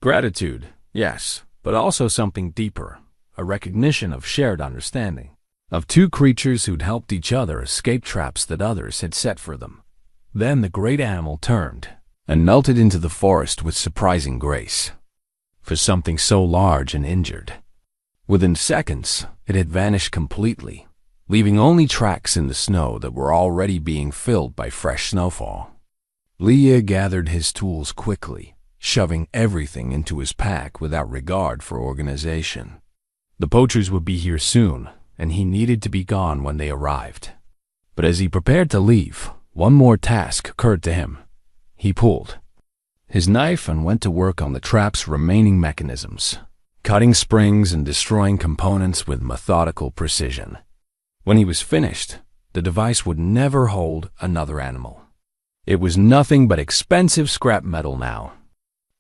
Gratitude, yes, but also something deeper, a recognition of shared understanding, of two creatures who'd helped each other escape traps that others had set for them. Then the great animal turned, and melted into the forest with surprising grace. For something so large and injured, within seconds, it had vanished completely, leaving only tracks in the snow that were already being filled by fresh snowfall. Leah gathered his tools quickly, shoving everything into his pack without regard for organization. The poachers would be here soon, and he needed to be gone when they arrived. But as he prepared to leave, one more task occurred to him. He pulled his knife and went to work on the trap's remaining mechanisms, cutting springs and destroying components with methodical precision. When he was finished, the device would never hold another animal. It was nothing but expensive scrap metal now,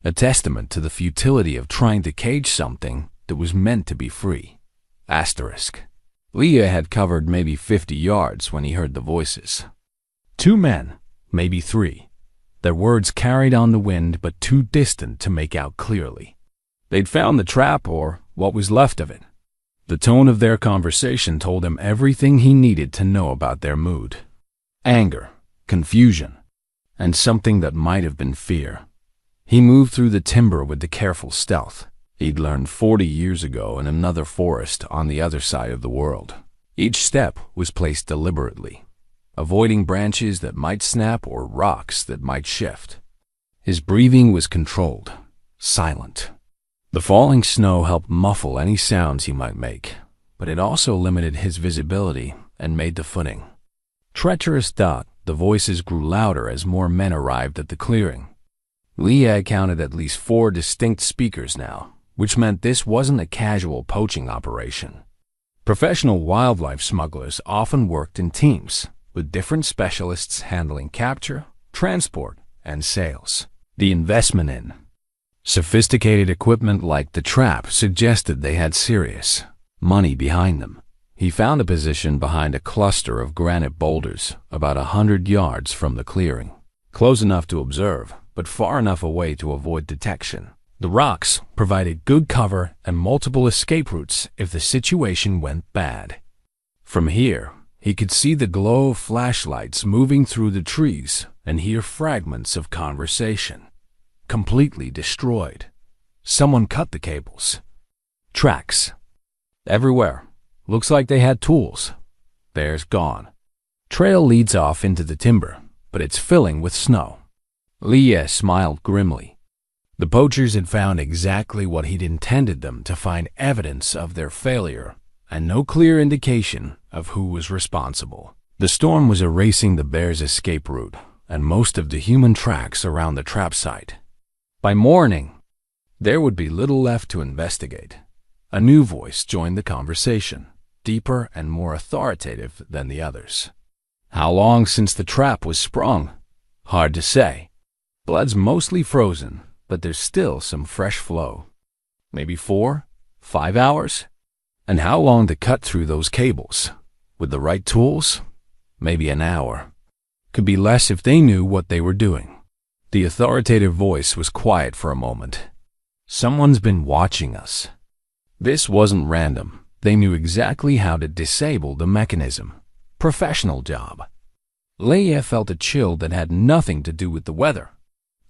a testament to the futility of trying to cage something that was meant to be free. Asterisk. Leah had covered maybe 50 yards when he heard the voices. 2 men, maybe 3. Their words carried on the wind but too distant to make out clearly. They'd found the trap, or what was left of it. The tone of their conversation told him everything he needed to know about their mood. Anger, confusion, and something that might have been fear. He moved through the timber with the careful stealth he'd learned 40 years ago in another forest on the other side of the world. Each step was placed deliberately, avoiding branches that might snap or rocks that might shift. His breathing was controlled, silent. The falling snow helped muffle any sounds he might make, but it also limited his visibility and made the footing treacherous. The voices grew louder as more men arrived at the clearing. Leah counted at least 4 distinct speakers now, which meant this wasn't a casual poaching operation. Professional wildlife smugglers often worked in teams, with different specialists handling capture, transport, and sales. The investment in sophisticated equipment like the trap suggested they had serious money behind them. He found a position behind a cluster of granite boulders about 100 yards from the clearing, close enough to observe, but far enough away to avoid detection. The rocks provided good cover and multiple escape routes if the situation went bad. From here, he could see the glow of flashlights moving through the trees and hear fragments of conversation. Completely destroyed. Someone cut the cables. Tracks. Everywhere. Looks like they had tools. Theirs gone. Trail leads off into the timber, but it's filling with snow. Leah smiled grimly. The poachers had found exactly what he'd intended them to find: evidence of their failure, and no clear indication of who was responsible. The storm was erasing the bear's escape route and most of the human tracks around the trap site. By morning, there would be little left to investigate. A new voice joined the conversation, deeper and more authoritative than the others. How long since the trap was sprung? Hard to say. Blood's mostly frozen, but there's still some fresh flow. Maybe 4, 5 hours? And how long to cut through those cables? With the right tools? Maybe an hour. Could be less if they knew what they were doing. The authoritative voice was quiet for a moment. Someone's been watching us. This wasn't random. They knew exactly how to disable the mechanism. Professional job. Leah felt a chill that had nothing to do with the weather.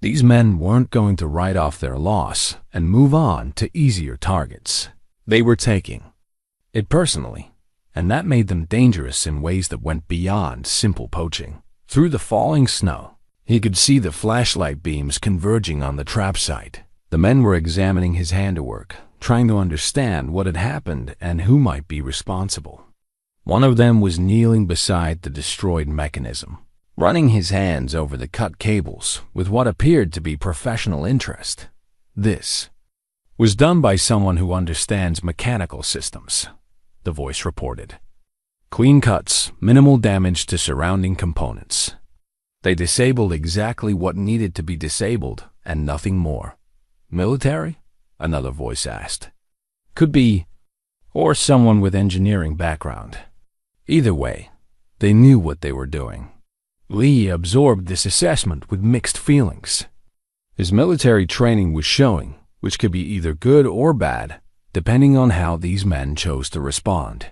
These men weren't going to write off their loss and move on to easier targets. They were taking it personally, and that made them dangerous in ways that went beyond simple poaching. Through the falling snow, he could see the flashlight beams converging on the trap site. The men were examining his handiwork, trying to understand what had happened and who might be responsible. One of them was kneeling beside the destroyed mechanism, running his hands over the cut cables with what appeared to be professional interest. This was done by someone who understands mechanical systems, the voice reported. Clean cuts, minimal damage to surrounding components. They disabled exactly what needed to be disabled and nothing more. Military? Another voice asked. Could be, or someone with engineering background. Either way, they knew what they were doing. Lee absorbed this assessment with mixed feelings. His military training was showing, which could be either good or bad, depending on how these men chose to respond.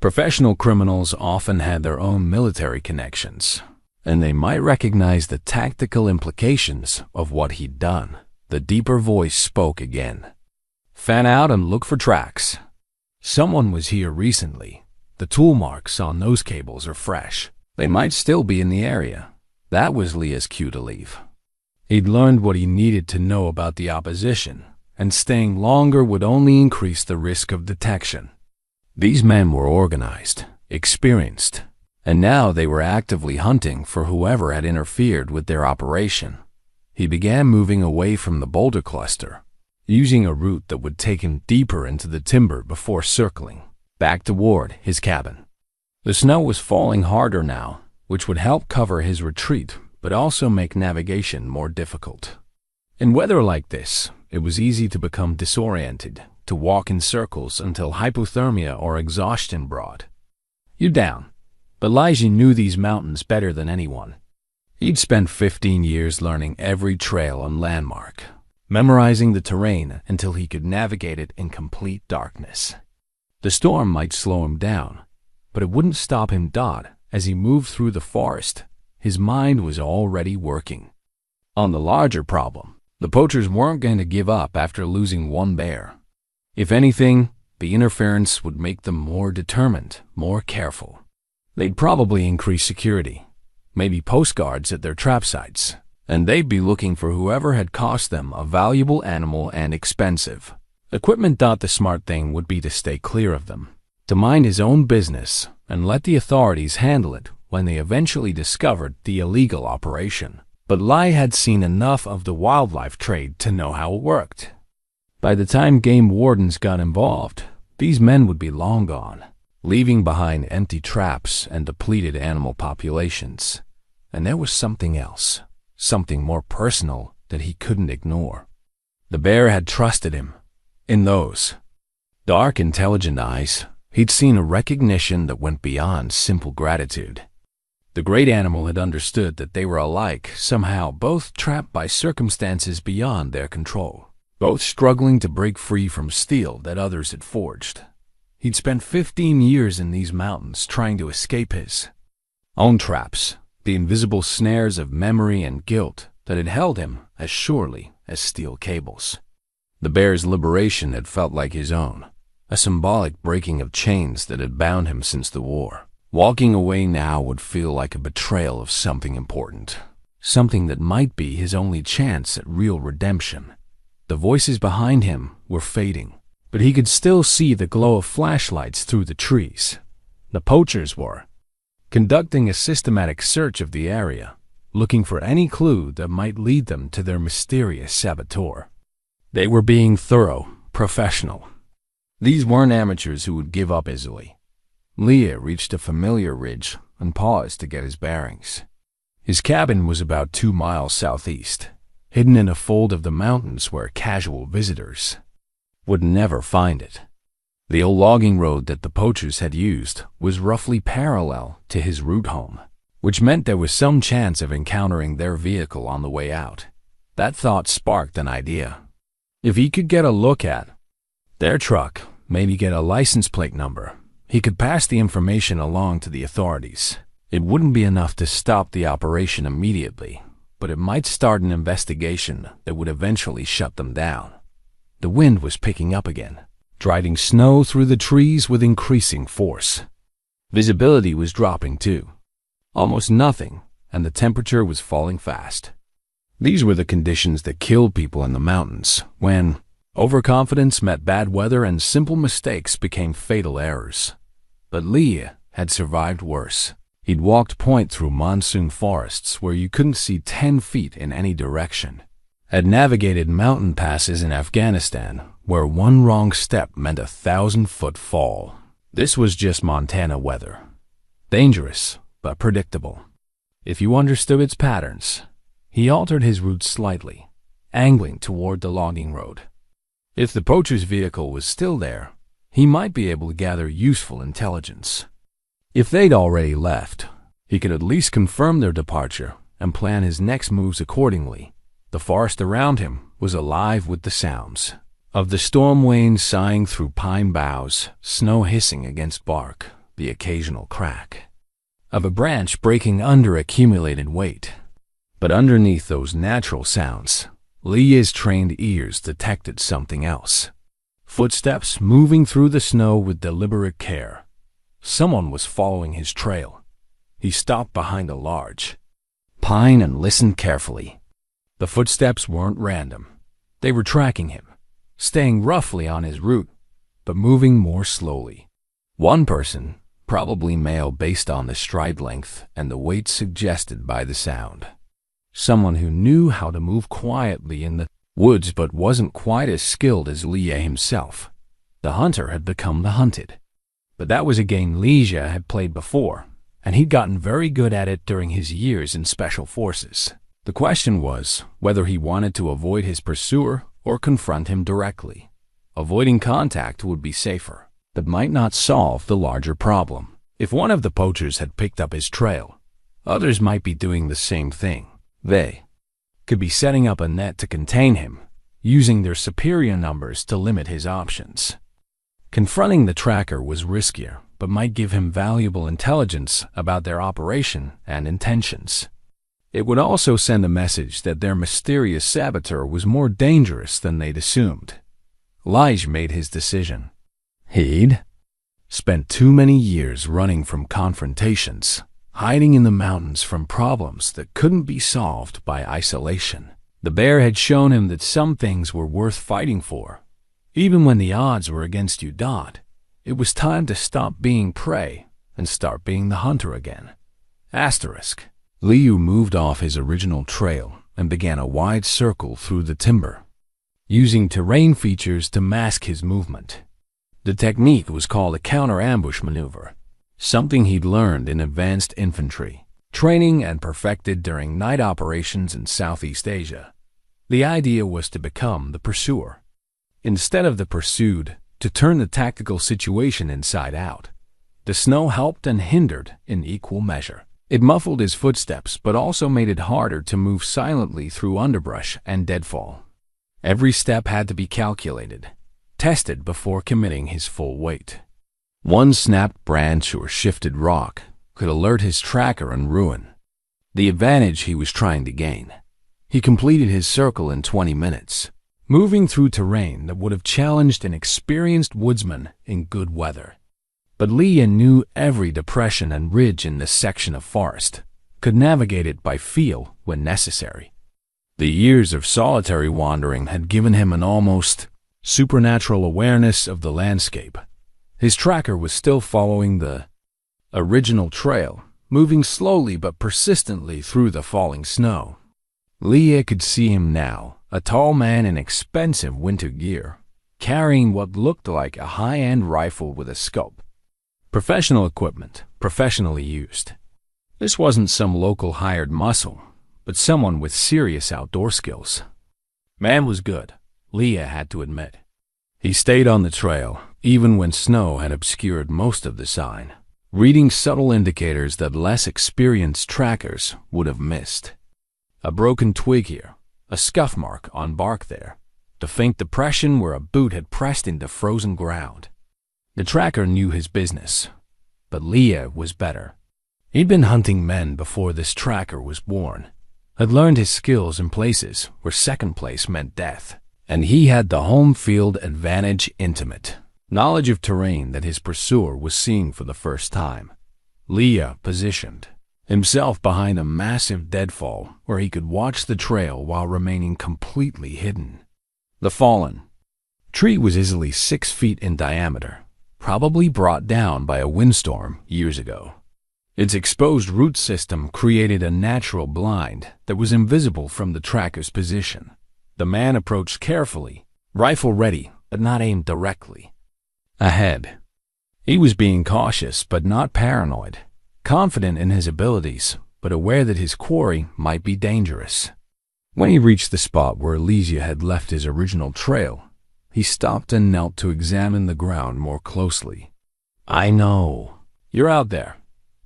Professional criminals often had their own military connections, and they might recognize the tactical implications of what he'd done. The deeper voice spoke again. "Fan out and look for tracks. Someone was here recently. The tool marks on those cables are fresh. They might still be in the area." That was Leah's cue to leave. He'd learned what he needed to know about the opposition, and staying longer would only increase the risk of detection. These men were organized, experienced, and now they were actively hunting for whoever had interfered with their operation. He began moving away from the boulder cluster, using a route that would take him deeper into the timber before circling back toward his cabin. The snow was falling harder now, which would help cover his retreat, but also make navigation more difficult. In weather like this, it was easy to become disoriented, to walk in circles until hypothermia or exhaustion brought you down. But Elijah knew these mountains better than anyone. He'd spent 15 years learning every trail and landmark, memorizing the terrain until he could navigate it in complete darkness. The storm might slow him down, but it wouldn't stop him. As he moved through the forest, his mind was already working on the larger problem. The poachers weren't going to give up after losing one bear. If anything, the interference would make them more determined, more careful. They'd probably increase security, maybe postguards at their trap sites, and they'd be looking for whoever had cost them a valuable animal and expensive equipment. The smart thing would be to stay clear of them, to mind his own business and let the authorities handle it when they eventually discovered the illegal operation. But Lai had seen enough of the wildlife trade to know how it worked. By the time game wardens got involved, these men would be long gone, leaving behind empty traps and depleted animal populations. And there was something else, something more personal that he couldn't ignore. The bear had trusted him. In those dark, intelligent eyes, he'd seen a recognition that went beyond simple gratitude. The great animal had understood that they were alike, somehow both trapped by circumstances beyond their control, both struggling to break free from steel that others had forged. He'd spent 15 years in these mountains trying to escape his own traps, the invisible snares of memory and guilt that had held him as surely as steel cables. The bear's liberation had felt like his own, a symbolic breaking of chains that had bound him since the war. Walking away now would feel like a betrayal of something important, something that might be his only chance at real redemption. The voices behind him were fading, but he could still see the glow of flashlights through the trees. The poachers were conducting a systematic search of the area, looking for any clue that might lead them to their mysterious saboteur. They were being thorough, professional. These weren't amateurs who would give up easily. Leah reached a familiar ridge and paused to get his bearings. His cabin was about 2 miles southeast, hidden in a fold of the mountains where casual visitors would never find it. The old logging road that the poachers had used was roughly parallel to his route home, which meant there was some chance of encountering their vehicle on the way out. That thought sparked an idea. If he could get a look at their truck, maybe get a license plate number, he could pass the information along to the authorities. It wouldn't be enough to stop the operation immediately, but it might start an investigation that would eventually shut them down. The wind was picking up again, driving snow through the trees with increasing force. Visibility was dropping too. Almost nothing, and the temperature was falling fast. These were the conditions that killed people in the mountains, when overconfidence met bad weather and simple mistakes became fatal errors. But Leah had survived worse. He'd walked point through monsoon forests where you couldn't see 10 feet in any direction, had navigated mountain passes in Afghanistan where one wrong step meant a 1,000-foot fall. This was just Montana weather. Dangerous, but predictable. If you understood its patterns, he altered his route slightly, angling toward the logging road. If the poacher's vehicle was still there, he might be able to gather useful intelligence. If they'd already left, he could at least confirm their departure and plan his next moves accordingly. The forest around him was alive with the sounds of the storm winds sighing through pine boughs, snow hissing against bark, the occasional crack of a branch breaking under accumulated weight. But underneath those natural sounds, Leah's trained ears detected something else. Footsteps moving through the snow with deliberate care. Someone was following his trail. He stopped behind a large pine and listened carefully. The footsteps weren't random. They were tracking him, staying roughly on his route, but moving more slowly. One person, probably male based on the stride length and the weight suggested by the sound. Someone who knew how to move quietly in the woods but wasn't quite as skilled as Leah himself. The hunter had become the hunted. But that was a game Leah had played before, and he'd gotten very good at it during his years in special forces. The question was whether he wanted to avoid his pursuer or confront him directly. Avoiding contact would be safer, but might not solve the larger problem. If one of the poachers had picked up his trail, others might be doing the same thing. They could be setting up a net to contain him, using their superior numbers to limit his options. Confronting the tracker was riskier, but might give him valuable intelligence about their operation and intentions. It would also send a message that their mysterious saboteur was more dangerous than they'd assumed. Lige made his decision. He'd spent too many years running from confrontations, hiding in the mountains from problems that couldn't be solved by isolation. The bear had shown him that some things were worth fighting for. Even when the odds were against you, it was time to stop being prey and start being the hunter again. Asterisk. Liu moved off his original trail and began a wide circle through the timber, using terrain features to mask his movement. The technique was called a counter-ambush maneuver, something he'd learned in advanced infantry training and perfected during night operations in Southeast Asia. The idea was to become the pursuer, instead of the pursued, to turn the tactical situation inside out. The snow helped and hindered in equal measure. It muffled his footsteps, but also made it harder to move silently through underbrush and deadfall. Every step had to be calculated, tested before committing his full weight. One snapped branch or shifted rock could alert his tracker and ruin the advantage he was trying to gain. He completed his circle in 20 minutes, moving through terrain that would have challenged an experienced woodsman in good weather. But Leah knew every depression and ridge in this section of forest, could navigate it by feel when necessary. The years of solitary wandering had given him an almost supernatural awareness of the landscape. His tracker was still following the original trail, moving slowly but persistently through the falling snow. Leah could see him now, a tall man in expensive winter gear, carrying what looked like a high-end rifle with a scope. Professional equipment, professionally used. This wasn't some local hired muscle, but someone with serious outdoor skills. Man was good, Leah had to admit. He stayed on the trail, even when snow had obscured most of the sign, reading subtle indicators that less experienced trackers would have missed. A broken twig here, a scuff mark on bark there, the faint depression where a boot had pressed into frozen ground. The tracker knew his business, but Leah was better. He'd been hunting men before this tracker was born, had learned his skills in places where second place meant death, and he had the home field advantage intimate knowledge of terrain that his pursuer was seeing for the first time. Leah positioned himself behind a massive deadfall where he could watch the trail while remaining completely hidden. The fallen tree was easily 6 feet in diameter, probably brought down by a windstorm years ago. Its exposed root system created a natural blind that was invisible from the tracker's position. The man approached carefully, rifle ready, but not aimed directly ahead. He was being cautious but not paranoid, confident in his abilities, but aware that his quarry might be dangerous. When he reached the spot where Leah had left his original trail, he stopped and knelt to examine the ground more closely. "I know. You're out there,"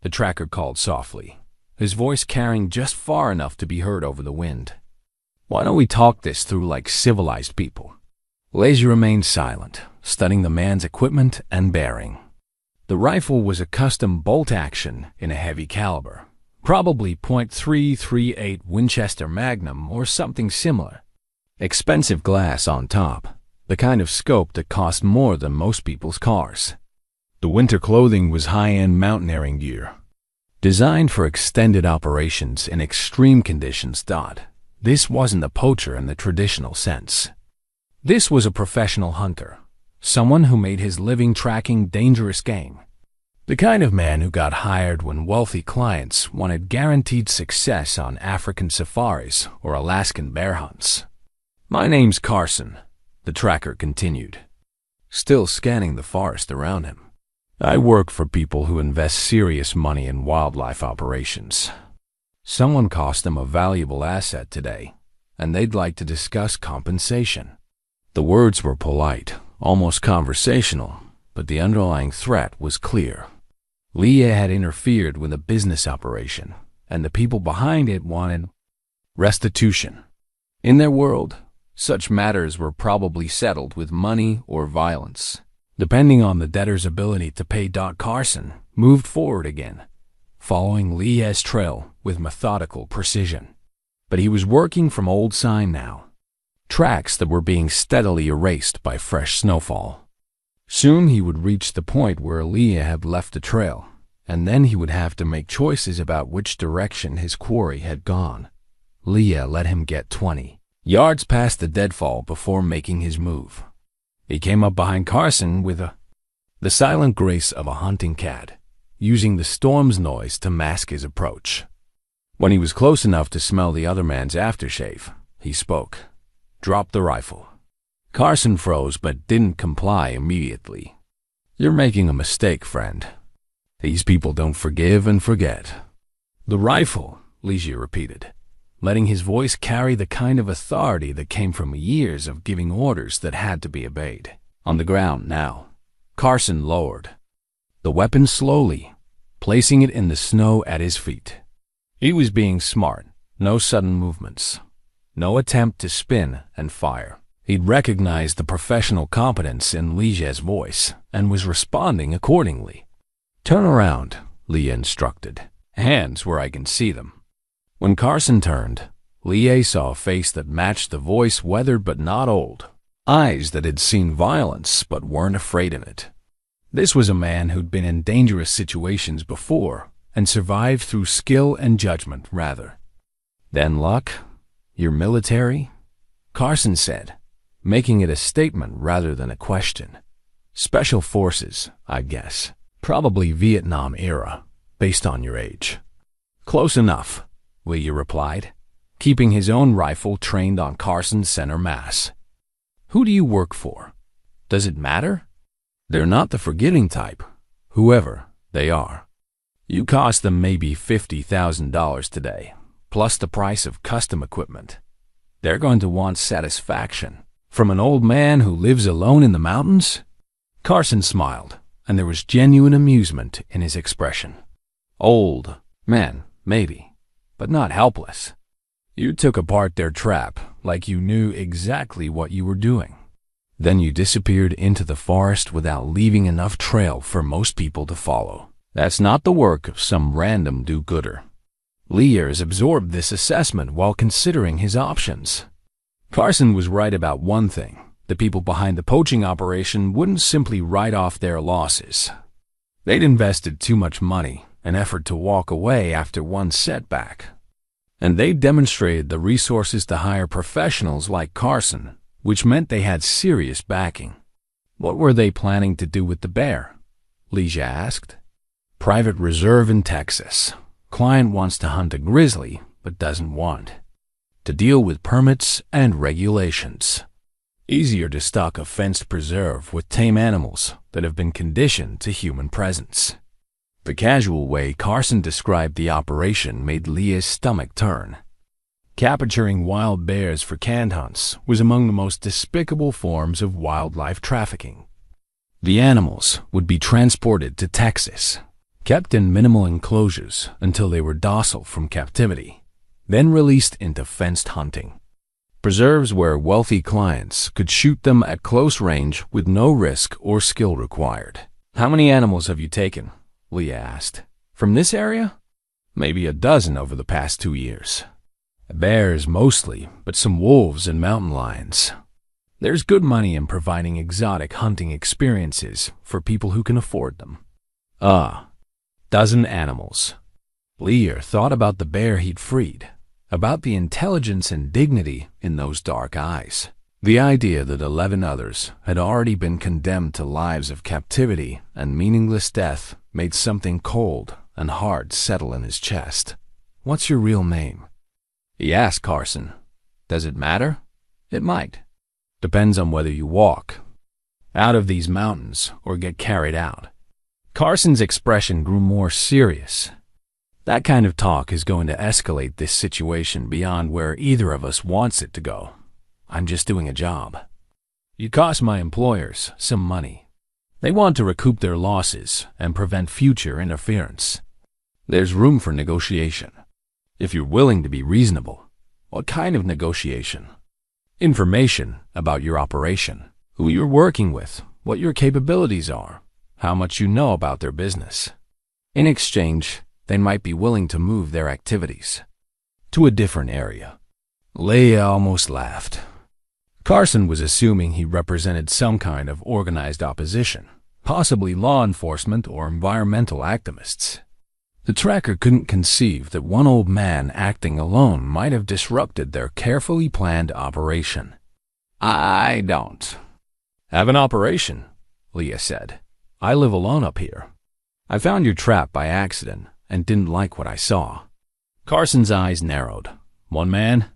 the tracker called softly, his voice carrying just far enough to be heard over the wind. "Why don't we talk this through like civilized people?" Leah remained silent, studying the man's equipment and bearing. The rifle was a custom bolt-action in a heavy caliber, probably .338 Winchester Magnum or something similar. Expensive glass on top, the kind of scope that cost more than most people's cars. The winter clothing was high-end mountaineering gear, designed for extended operations in extreme conditions. This wasn't a poacher in the traditional sense. This was a professional hunter, someone who made his living tracking dangerous game. The kind of man who got hired when wealthy clients wanted guaranteed success on African safaris or Alaskan bear hunts. "My name's Carson," the tracker continued, still scanning the forest around him. "I work for people who invest serious money in wildlife operations. Someone cost them a valuable asset today, and they'd like to discuss compensation." The words were polite, almost conversational, but the underlying threat was clear. Leah had interfered with a business operation, and the people behind it wanted restitution. In their world, such matters were probably settled with money or violence, depending on the debtor's ability to pay. Carson moved forward again, following Leah's trail with methodical precision. But he was working from old sign now, tracks that were being steadily erased by fresh snowfall. Soon he would reach the point where Leah had left the trail, and then he would have to make choices about which direction his quarry had gone. Leah let him get 20 yards past the deadfall before making his move. He came up behind Carson with the silent grace of a hunting cat, using the storm's noise to mask his approach. When he was close enough to smell the other man's aftershave, he spoke. "Drop the rifle." Carson froze but didn't comply immediately. "You're making a mistake, friend. These people don't forgive and forget." "The rifle," Ligier repeated, letting his voice carry the kind of authority that came from years of giving orders that had to be obeyed. On the ground now, Carson lowered the weapon slowly, placing it in the snow at his feet. He was being smart, no sudden movements, no attempt to spin and fire. He'd recognized the professional competence in Ligier's voice and was responding accordingly. "Turn around," Leah instructed. "Hands where I can see them." When Carson turned, Leah saw a face that matched the voice, weathered but not old, eyes that had seen violence but weren't afraid of it. This was a man who'd been in dangerous situations before and survived through skill and judgment rather than luck. "You're military?" Carson said, making it a statement rather than a question. "Special forces, I guess. Probably Vietnam era, based on your age." "Close enough," Leah replied, keeping his own rifle trained on Carson's center mass. "Who do you work for? Does it matter?" "They're not the forgiving type, whoever they are. You cost them maybe $50,000 today, plus the price of custom equipment. They're going to want satisfaction. From an old man who lives alone in the mountains?" Carson smiled, and there was genuine amusement in his expression. "Old man, maybe, but not helpless. You took apart their trap like you knew exactly what you were doing. Then you disappeared into the forest without leaving enough trail for most people to follow. That's not the work of some random do-gooder." Liers absorbed this assessment while considering his options. Carson was right about one thing. The people behind the poaching operation wouldn't simply write off their losses. They'd invested too much money and effort to walk away after one setback. And they demonstrated the resources to hire professionals like Carson, which meant they had serious backing. "What were they planning to do with the bear?" Ligia asked. "Private reserve in Texas. Client wants to hunt a grizzly, but doesn't want to deal with permits and regulations. Easier to stock a fenced preserve with tame animals that have been conditioned to human presence." The casual way Carson described the operation made Leah's stomach turn. Capturing wild bears for canned hunts was among the most despicable forms of wildlife trafficking. The animals would be transported to Texas, kept in minimal enclosures until they were docile from captivity, then released into fenced hunting. Preserves where wealthy clients could shoot them at close range with no risk or skill required. How many animals have you taken? Leah asked. From this area? Maybe a dozen over the past 2 years. Bears mostly, but some wolves and mountain lions. There's good money in providing exotic hunting experiences for people who can afford them. Dozen animals. Leah thought about the bear he'd freed, about the intelligence and dignity in those dark eyes. The idea that 11 others had already been condemned to lives of captivity and meaningless death made something cold and hard settle in his chest. What's your real name? He asked Carson. Does it matter? It might. Depends on whether you walk out of these mountains or get carried out. Carson's expression grew more serious. That kind of talk is going to escalate this situation beyond where either of us wants it to go. I'm just doing a job. You cost my employers some money. They want to recoup their losses and prevent future interference. There's room for negotiation. If you're willing to be reasonable. What kind of negotiation? Information about your operation, who you're working with, what your capabilities are, how much you know about their business. In exchange, they might be willing to move their activities to a different area. Leah almost laughed. Carson was assuming he represented some kind of organized opposition, possibly law enforcement or environmental activists. The tracker couldn't conceive that one old man acting alone might have disrupted their carefully planned operation. I don't have an operation, Leah said. I live alone up here. I found your trap by accident and didn't like what I saw. Carson's eyes narrowed. One man?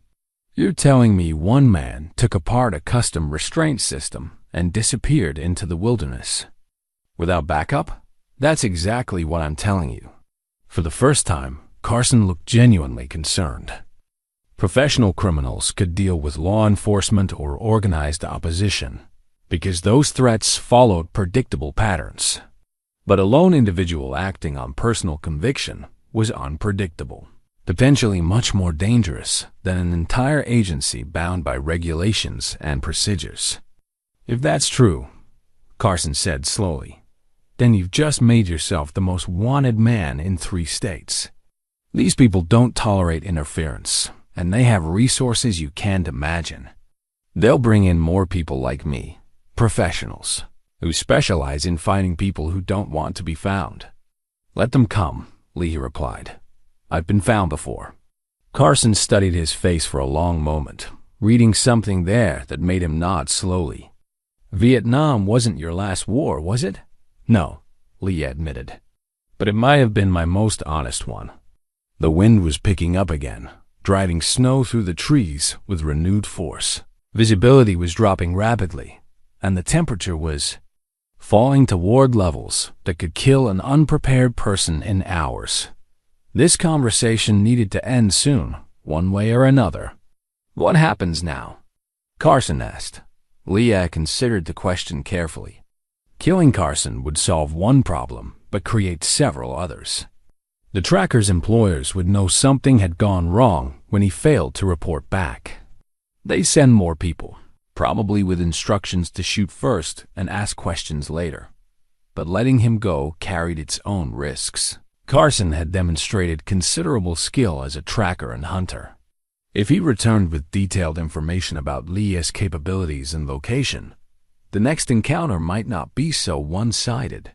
You're telling me one man took apart a custom restraint system and disappeared into the wilderness? Without backup? That's exactly what I'm telling you. For the first time, Carson looked genuinely concerned. Professional criminals could deal with law enforcement or organized opposition because those threats followed predictable patterns. But a lone individual acting on personal conviction was unpredictable, potentially much more dangerous than an entire agency bound by regulations and procedures. If that's true, Carson said slowly, then you've just made yourself the most wanted man in 3 states. These people don't tolerate interference, and they have resources you can't imagine. They'll bring in more people like me, professionals, who specialize in finding people who don't want to be found. Let them come, Leah replied. I've been found before. Carson studied his face for a long moment, reading something there that made him nod slowly. Vietnam wasn't your last war, was it? No, Leah admitted. But it might have been my most honest one. The wind was picking up again, driving snow through the trees with renewed force. Visibility was dropping rapidly, and the temperature was falling toward levels that could kill an unprepared person in hours. This conversation needed to end soon, one way or another. What happens now? Carson asked. Leah considered the question carefully. Killing Carson would solve one problem, but create several others. The tracker's employers would know something had gone wrong when he failed to report back. They send more people, probably with instructions to shoot first and ask questions later. But letting him go carried its own risks. Carson had demonstrated considerable skill as a tracker and hunter. If he returned with detailed information about Leah's capabilities and location, the next encounter might not be so one-sided.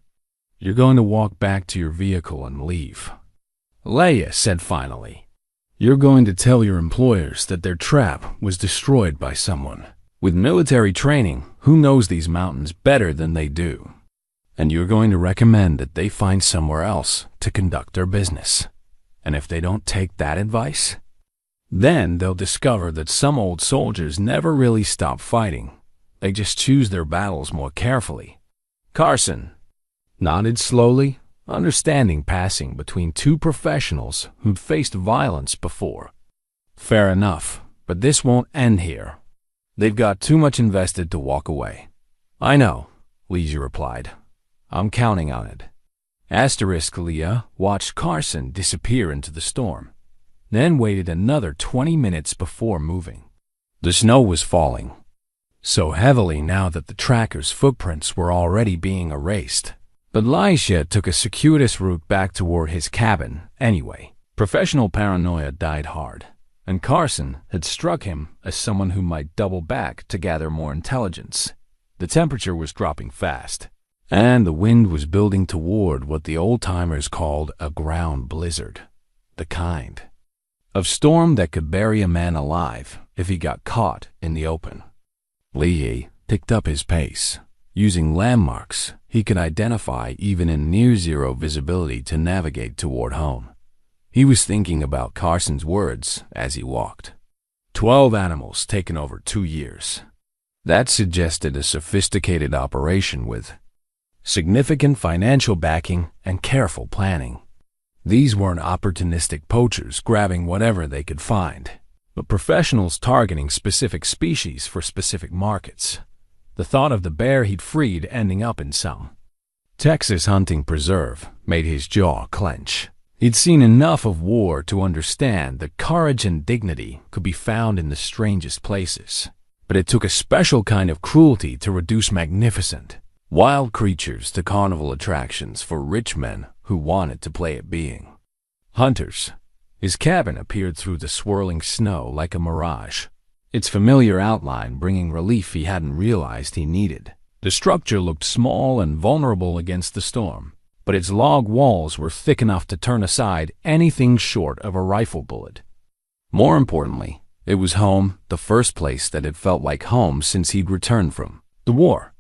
You're going to walk back to your vehicle and leave, Leah said finally. You're going to tell your employers that their trap was destroyed by someone with military training who knows these mountains better than they do. And you're going to recommend that they find somewhere else to conduct their business. And if they don't take that advice, then they'll discover that some old soldiers never really stop fighting. They just choose their battles more carefully. Carson nodded slowly, understanding passing between 2 professionals who'd faced violence before. Fair enough, but this won't end here. They've got too much invested to walk away. I know, Leah replied. I'm counting on it. Leah watched Carson disappear into the storm, then waited another 20 minutes before moving. The snow was falling, so heavily now that the tracker's footprints were already being erased. But Lisha took a circuitous route back toward his cabin anyway. Professional paranoia died hard, and Carson had struck him as someone who might double back to gather more intelligence. The temperature was dropping fast, and the wind was building toward what the old-timers called a ground blizzard, the kind of storm that could bury a man alive if he got caught in the open. Lee picked up his pace, using landmarks he could identify even in near-zero visibility to navigate toward home. He was thinking about Carson's words as he walked. 12 animals taken over 2 years. That suggested a sophisticated operation with significant financial backing and careful planning. These weren't opportunistic poachers grabbing whatever they could find, but professionals targeting specific species for specific markets. The thought of the bear he'd freed ending up in some Texas hunting preserve made his jaw clench. He'd seen enough of war to understand that courage and dignity could be found in the strangest places, but it took a special kind of cruelty to reduce magnificent, wild creatures to carnival attractions for rich men who wanted to play at being hunters. His cabin appeared through the swirling snow like a mirage, its familiar outline bringing relief he hadn't realized he needed. The structure looked small and vulnerable against the storm, but its log walls were thick enough to turn aside anything short of a rifle bullet. More importantly, it was home, the first place that had felt like home since he'd returned from the war.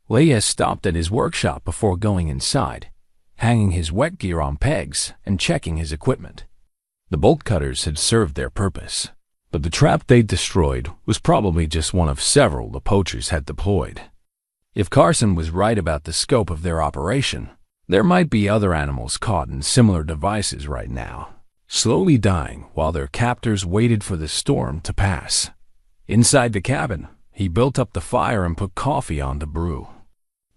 Leia stopped at his workshop before going inside, hanging his wet gear on pegs and checking his equipment. The bolt cutters had served their purpose, but the trap they'd destroyed was probably just one of several the poachers had deployed. If Carson was right about the scope of their operation, there might be other animals caught in similar devices right now, slowly dying while their captors waited for the storm to pass. Inside the cabin, he built up the fire and put coffee on to brew.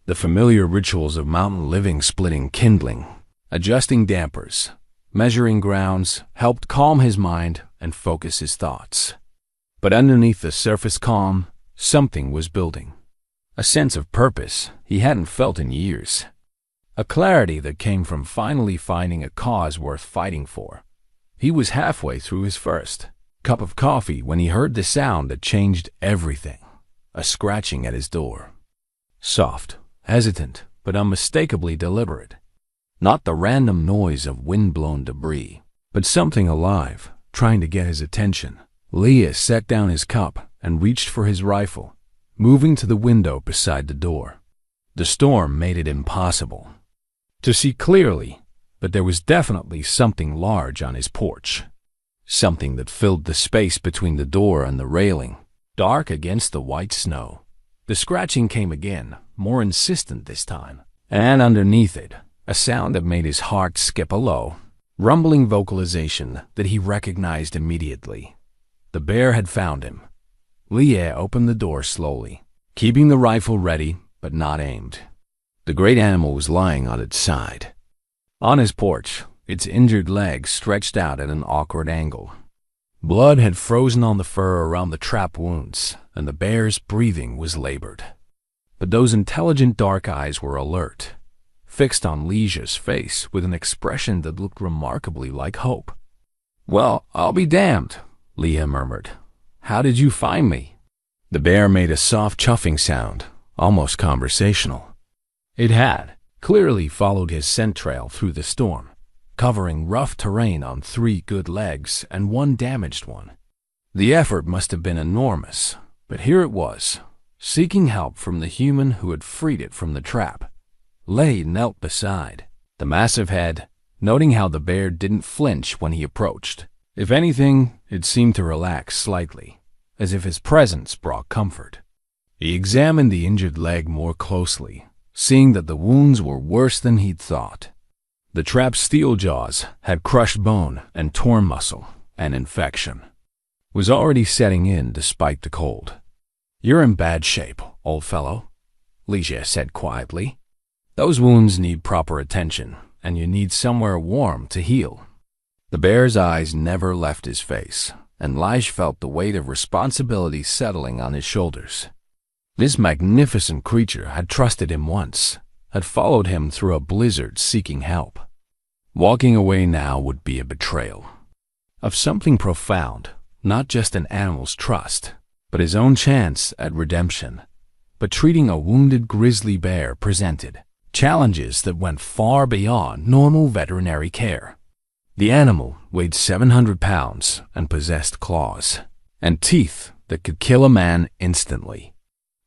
The familiar rituals of mountain living, splitting kindling, adjusting dampers, measuring grounds, helped calm his mind and focus his thoughts. But underneath the surface calm, something was building. A sense of purpose he hadn't felt in years. A clarity that came from finally finding a cause worth fighting for. He was halfway through his first cup of coffee when he heard the sound that changed everything. A scratching at his door. Soft, hesitant, but unmistakably deliberate. Not the random noise of wind-blown debris, but something alive, trying to get his attention. Leah set down his cup and reached for his rifle, moving to the window beside the door. The storm made it impossible to see clearly, but there was definitely something large on his porch. Something that filled the space between the door and the railing, dark against the white snow. The scratching came again, more insistent this time, and underneath it, a sound that made his heart skip a low, rumbling vocalization that he recognized immediately. The bear had found him. Leah opened the door slowly, keeping the rifle ready but not aimed. The great animal was lying on its side. On his porch, its injured legs stretched out at an awkward angle. Blood had frozen on the fur around the trap wounds, and the bear's breathing was labored. But those intelligent dark eyes were alert, fixed on Leisha's face with an expression that looked remarkably like hope. "Well, I'll be damned," Leah murmured. "How did you find me?" The bear made a soft chuffing sound, almost conversational. It had clearly followed his scent trail through the storm, covering rough terrain on 3 good legs and 1 damaged one. The effort must have been enormous, but here it was, seeking help from the human who had freed it from the trap. Lay knelt beside the massive head, noting how the bear didn't flinch when he approached. If anything, it seemed to relax slightly, as if his presence brought comfort. He examined the injured leg more closely, seeing that the wounds were worse than he'd thought. The trap's steel jaws had crushed bone and torn muscle, and infection was already setting in despite the cold. "You're in bad shape, old fellow," Leisha said quietly. "Those wounds need proper attention, and you need somewhere warm to heal." The bear's eyes never left his face, and Lige felt the weight of responsibility settling on his shoulders. This magnificent creature had trusted him once, had followed him through a blizzard seeking help. Walking away now would be a betrayal of something profound, not just an animal's trust, but his own chance at redemption. But treating a wounded grizzly bear presented challenges that went far beyond normal veterinary care. The animal weighed 700 pounds and possessed claws and teeth that could kill a man instantly.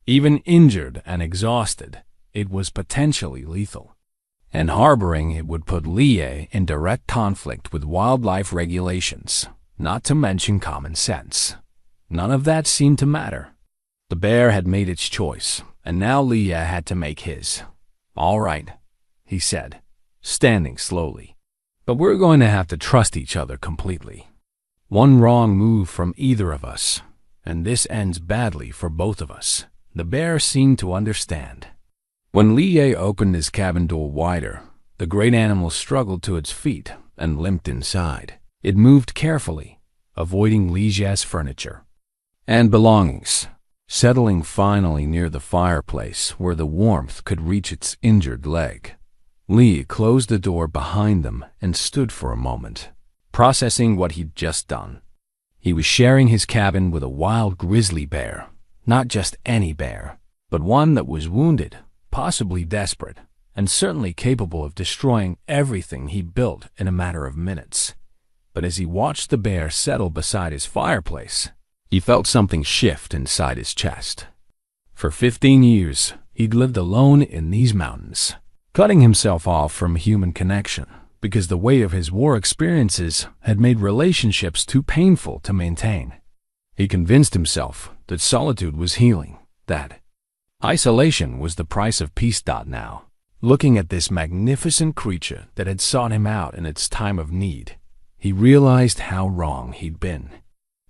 Even injured and exhausted, it was potentially lethal. And harboring it would put Lie in direct conflict with wildlife regulations, not to mention common sense. None of that seemed to matter. The bear had made its choice, and now Lie had to make his. "All right," he said, standing slowly. "But we're going to have to trust each other completely. One wrong move from either of us, and this ends badly for both of us." The bear seemed to understand. When Lie opened his cabin door wider, the great animal struggled to its feet and limped inside. It moved carefully, avoiding Lie's furniture and belongings, settling finally near the fireplace where the warmth could reach its injured leg. Lie closed the door behind them and stood for a moment, processing what he'd just done. He was sharing his cabin with a wild grizzly bear, not just any bear, but one that was wounded, possibly desperate, and certainly capable of destroying everything he built in a matter of minutes. But as he watched the bear settle beside his fireplace, he felt something shift inside his chest. For 15 years, he'd lived alone in these mountains, cutting himself off from human connection because the weight of his war experiences had made relationships too painful to maintain. He convinced himself that solitude was healing, that isolation was the price of peace. Now, looking at this magnificent creature that had sought him out in its time of need, he realized how wrong he'd been.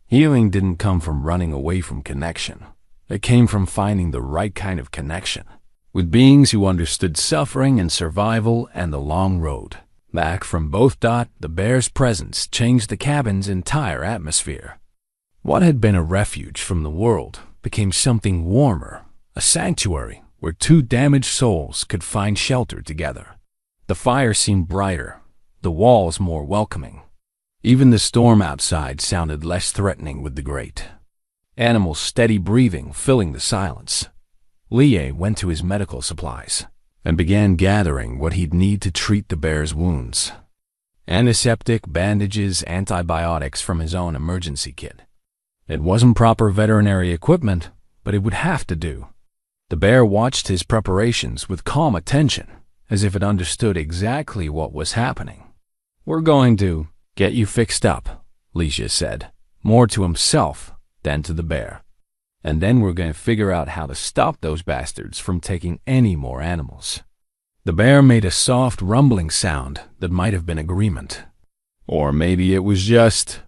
Healing didn't come from running away from connection. It came from finding the right kind of connection, with beings who understood suffering and survival and the long road back from both. The bear's presence changed the cabin's entire atmosphere. What had been a refuge from the world became something warmer, a sanctuary where two damaged souls could find shelter together. The fire seemed brighter, the walls more welcoming. Even the storm outside sounded less threatening with the great animal's steady breathing filling the silence. Lie went to his medical supplies and began gathering what he'd need to treat the bear's wounds. Antiseptic, bandages, antibiotics from his own emergency kit. It wasn't proper veterinary equipment, but it would have to do. The bear watched his preparations with calm attention, as if it understood exactly what was happening. "We're going to get you fixed up," Lie said, more to himself than to the bear. "And then we're going to figure out how to stop those bastards from taking any more animals." The bear made a soft rumbling sound that might have been agreement. Or maybe it was just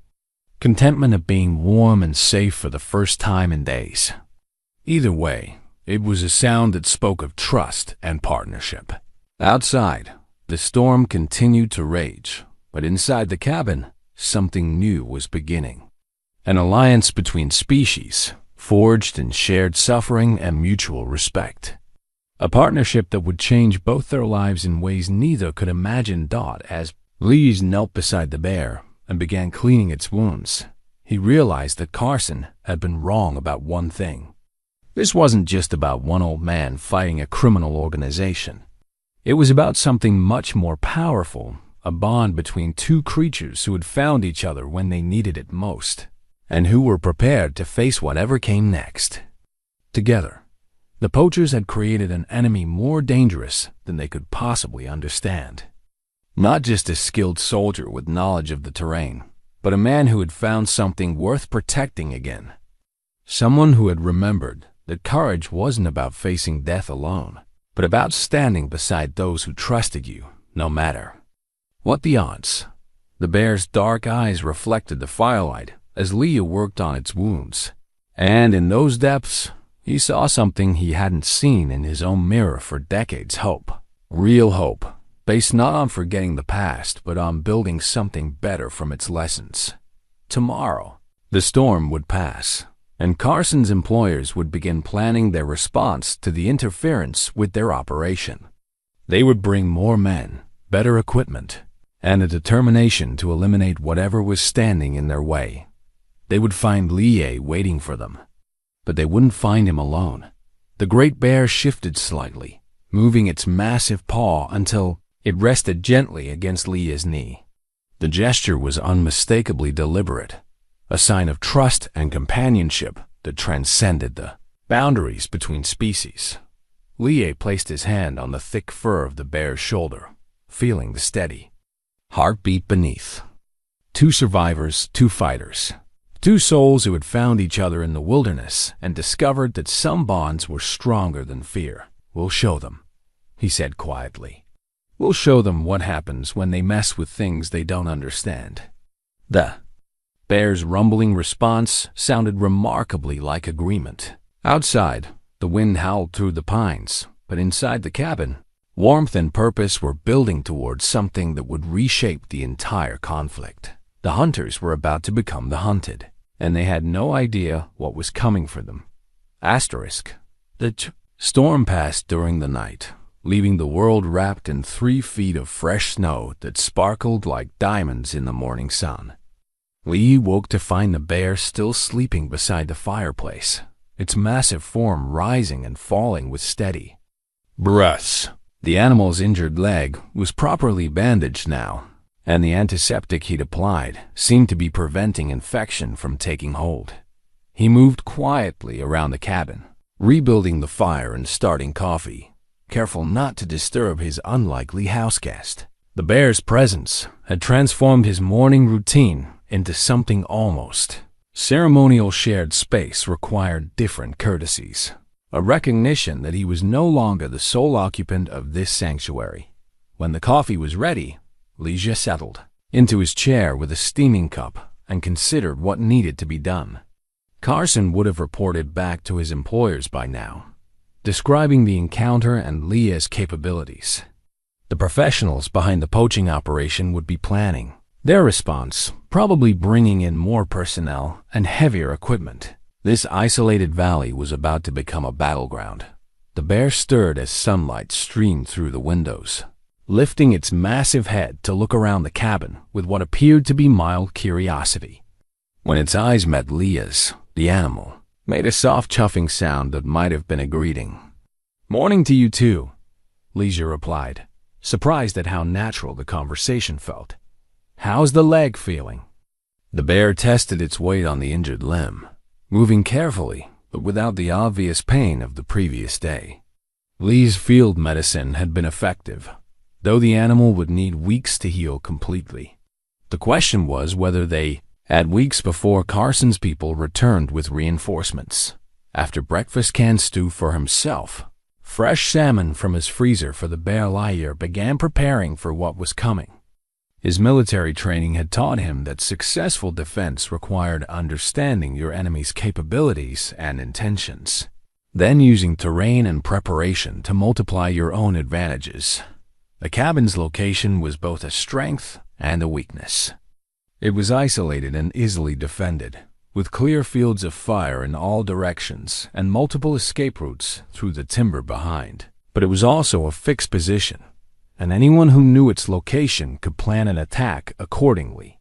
contentment at being warm and safe for the first time in days. Either way, it was a sound that spoke of trust and partnership. Outside, the storm continued to rage, but inside the cabin, something new was beginning. An alliance between species, forged in shared suffering and mutual respect. A partnership that would change both their lives in ways neither could imagine. As Lie knelt beside the bear and began cleaning its wounds, he realized that Carson had been wrong about one thing. This wasn't just about one old man fighting a criminal organization. It was about something much more powerful, a bond between two creatures who had found each other when they needed it most, and who were prepared to face whatever came next. Together, the poachers had created an enemy more dangerous than they could possibly understand. Not just a skilled soldier with knowledge of the terrain, but a man who had found something worth protecting again. Someone who had remembered that courage wasn't about facing death alone, but about standing beside those who trusted you, no matter what the odds. The bear's dark eyes reflected the firelight as Lie worked on its wounds, and in those depths, he saw something he hadn't seen in his own mirror for decades. Hope. Real hope. Based not on forgetting the past, but on building something better from its lessons. Tomorrow, the storm would pass, and Carson's employers would begin planning their response to the interference with their operation. They would bring more men, better equipment, and a determination to eliminate whatever was standing in their way. They would find Li Ye waiting for them. But they wouldn't find him alone. The great bear shifted slightly, moving its massive paw until it rested gently against Li Ye's knee. The gesture was unmistakably deliberate, a sign of trust and companionship that transcended the boundaries between species. Li Ye placed his hand on the thick fur of the bear's shoulder, feeling the steady heartbeat beneath. Two survivors, two fighters. Two souls who had found each other in the wilderness and discovered that some bonds were stronger than fear. "We'll show them," he said quietly. "We'll show them what happens when they mess with things they don't understand." The bear's rumbling response sounded remarkably like agreement. Outside, the wind howled through the pines, but inside the cabin, warmth and purpose were building towards something that would reshape the entire conflict. The hunters were about to become the hunted, and they had no idea what was coming for them. The storm passed during the night, leaving the world wrapped in 3 feet of fresh snow that sparkled like diamonds in the morning sun. Li woke to find the bear still sleeping beside the fireplace, its massive form rising and falling with steady breaths. The animal's injured leg was properly bandaged now, and the antiseptic he'd applied seemed to be preventing infection from taking hold. He moved quietly around the cabin, rebuilding the fire and starting coffee, careful not to disturb his unlikely houseguest. The bear's presence had transformed his morning routine into something almost ceremonial. Shared space required different courtesies, a recognition that he was no longer the sole occupant of this sanctuary. When the coffee was ready, Li Ye settled into his chair with a steaming cup and considered what needed to be done. Carson would have reported back to his employers by now, describing the encounter and Li Ye's capabilities. The professionals behind the poaching operation would be planning their response, probably bringing in more personnel and heavier equipment. This isolated valley was about to become a battleground. The bear stirred as sunlight streamed through the windows, lifting its massive head to look around the cabin with what appeared to be mild curiosity. When its eyes met Li Ye's, the animal made a soft chuffing sound that might have been a greeting. "Morning to you too," Li Ye replied, surprised at how natural the conversation felt. "How's the leg feeling?" The bear tested its weight on the injured limb, moving carefully but without the obvious pain of the previous day. Li's field medicine had been effective, though the animal would need weeks to heal completely. The question was whether they had weeks before Carson's people returned with reinforcements. After breakfast canned stew for himself, fresh salmon from his freezer for the bear, Li Ye began preparing for what was coming. His military training had taught him that successful defense required understanding your enemy's capabilities and intentions, then using terrain and preparation to multiply your own advantages. The cabin's location was both a strength and a weakness. It was isolated and easily defended, with clear fields of fire in all directions and multiple escape routes through the timber behind. But it was also a fixed position, and anyone who knew its location could plan an attack accordingly.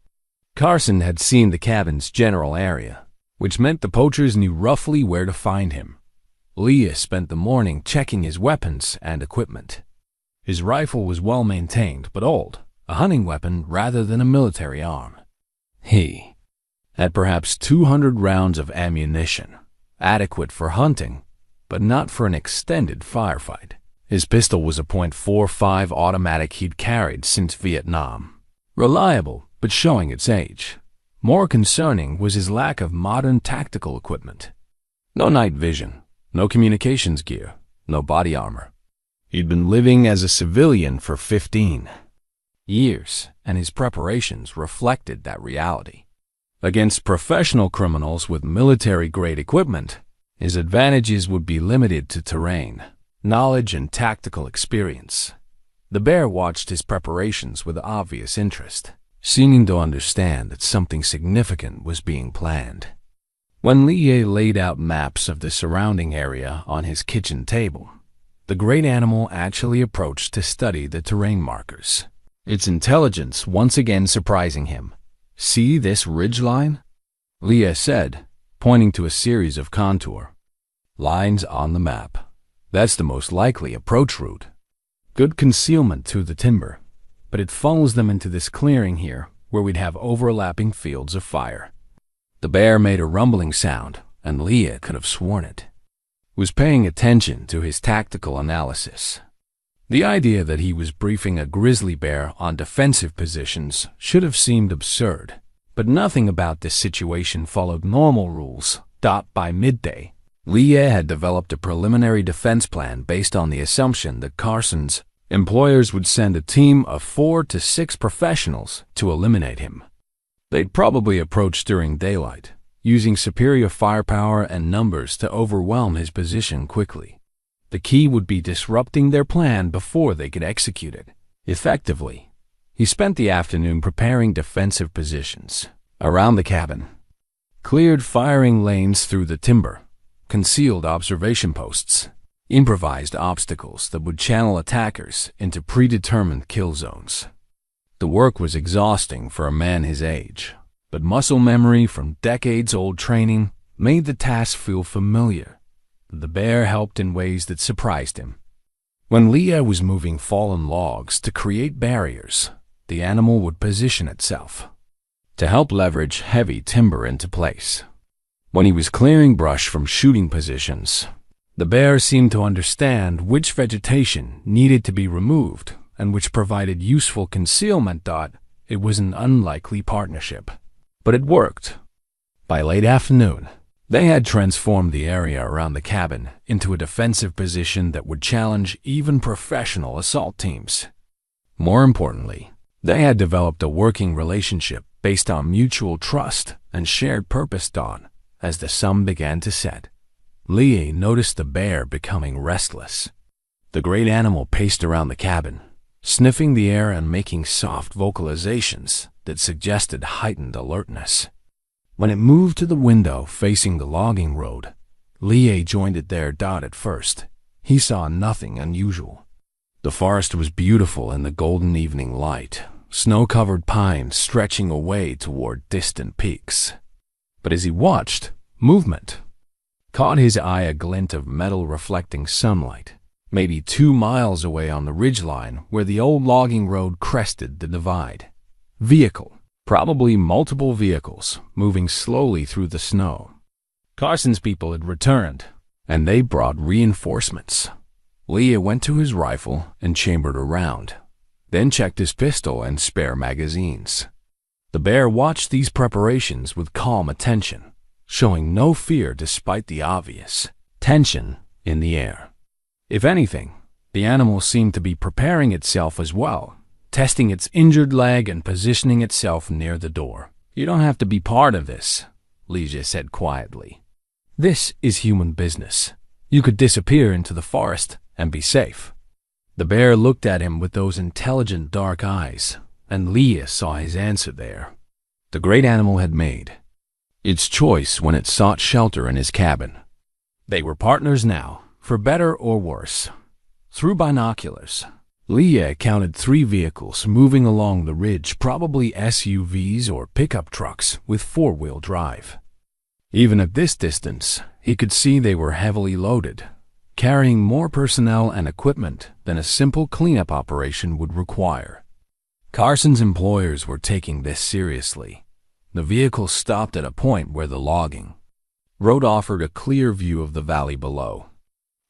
Carson had seen the cabin's general area, which meant the poachers knew roughly where to find him. Li Ye spent the morning checking his weapons and equipment. His rifle was well maintained but old, a hunting weapon rather than a military arm. He had perhaps 200 rounds of ammunition, adequate for hunting, but not for an extended firefight. His pistol was a .45 automatic he'd carried since Vietnam. Reliable, but showing its age. More concerning was his lack of modern tactical equipment. No night vision, no communications gear, no body armor. He'd been living as a civilian for 15 years, and his preparations reflected that reality. Against professional criminals with military-grade equipment, his advantages would be limited to terrain, knowledge, and tactical experience. The bear watched his preparations with obvious interest, seeming to understand that something significant was being planned. When Li Ye laid out maps of the surrounding area on his kitchen table, The great animal actually approached to study the terrain markers, its intelligence once again surprising him. "See this ridgeline?" Leah said, pointing to a series of contour lines on the map. "That's the most likely approach route. Good concealment through the timber, but it funnels them into this clearing here where we'd have overlapping fields of fire." The bear made a rumbling sound, and Leah could have sworn it was paying attention to his tactical analysis. The idea that he was briefing a grizzly bear on defensive positions should have seemed absurd, but nothing about this situation followed normal rules. By midday, Leah had developed a preliminary defense plan based on the assumption that Carson's employers would send a team of 4 to 6 professionals to eliminate him. They'd probably approach during daylight, using superior firepower and numbers to overwhelm his position quickly. The key would be disrupting their plan before they could execute it effectively. He spent the afternoon preparing defensive positions around the cabin, cleared firing lanes through the timber, concealed observation posts, improvised obstacles that would channel attackers into predetermined kill zones. The work was exhausting for a man his age, but muscle memory from decades-old training made the task feel familiar. The bear helped in ways that surprised him. When Leah was moving fallen logs to create barriers, the animal would position itself to help leverage heavy timber into place. When he was clearing brush from shooting positions, the bear seemed to understand which vegetation needed to be removed and which provided useful concealment. It was an unlikely partnership, but it worked. By late afternoon, they had transformed the area around the cabin into a defensive position that would challenge even professional assault teams. More importantly, they had developed a working relationship based on mutual trust and shared purpose. As the sun began to set, Leah noticed the bear becoming restless. The great animal paced around the cabin, sniffing the air and making soft vocalizations that suggested heightened alertness. When it moved to the window facing the logging road, Leah joined it there. At first, he saw nothing unusual. The forest was beautiful in the golden evening light, snow-covered pines stretching away toward distant peaks. But as he watched, movement caught his eye, a glint of metal reflecting sunlight, maybe 2 miles away on the ridgeline where the old logging road crested the divide. Vehicle, probably multiple vehicles, moving slowly through the snow. Carson's people had returned, and they brought reinforcements. Leah went to his rifle and chambered a round, then checked his pistol and spare magazines. The bear watched these preparations with calm attention, showing no fear despite the obvious tension in the air. If anything, the animal seemed to be preparing itself as well, testing its injured leg and positioning itself near the door. "You don't have to be part of this," Leah said quietly. "This is human business. You could disappear into the forest and be safe." The bear looked at him with those intelligent dark eyes, and Leah saw his answer there. The great animal had made its choice when it sought shelter in his cabin. They were partners now, for better or worse. Through binoculars, Leah counted 3 vehicles moving along the ridge, probably SUVs or pickup trucks with 4-wheel drive. Even at this distance, he could see they were heavily loaded, carrying more personnel and equipment than a simple cleanup operation would require. Carson's employers were taking this seriously. The vehicle stopped at a point where the logging road offered a clear view of the valley below.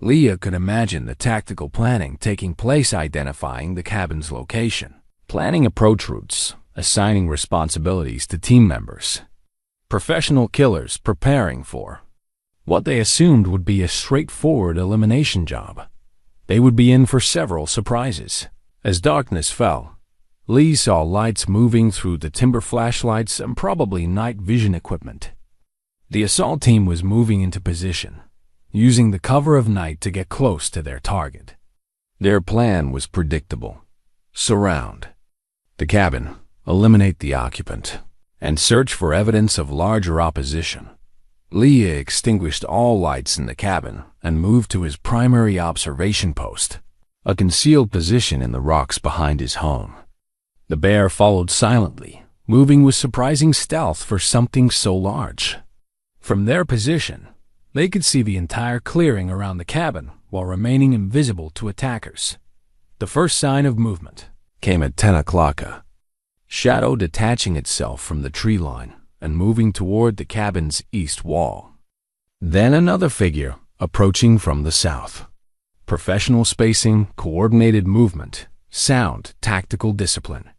Leah could imagine the tactical planning taking place, identifying the cabin's location, planning approach routes, assigning responsibilities to team members. Professional killers preparing for what they assumed would be a straightforward elimination job. They would be in for several surprises. As darkness fell, Lee saw lights moving through the timber, flashlights and probably night vision equipment. The assault team was moving into position, using the cover of night to get close to their target. Their plan was predictable. Surround the cabin, eliminate the occupant, and search for evidence of larger opposition. Leah extinguished all lights in the cabin and moved to his primary observation post, a concealed position in the rocks behind his home. The bear followed silently, moving with surprising stealth for something so large. From their position, they could see the entire clearing around the cabin while remaining invisible to attackers. The first sign of movement came at 10 o'clock, a shadow detaching itself from the tree line and moving toward the cabin's east wall. Then another figure approaching from the south. Professional spacing, coordinated movement, sound, tactical discipline.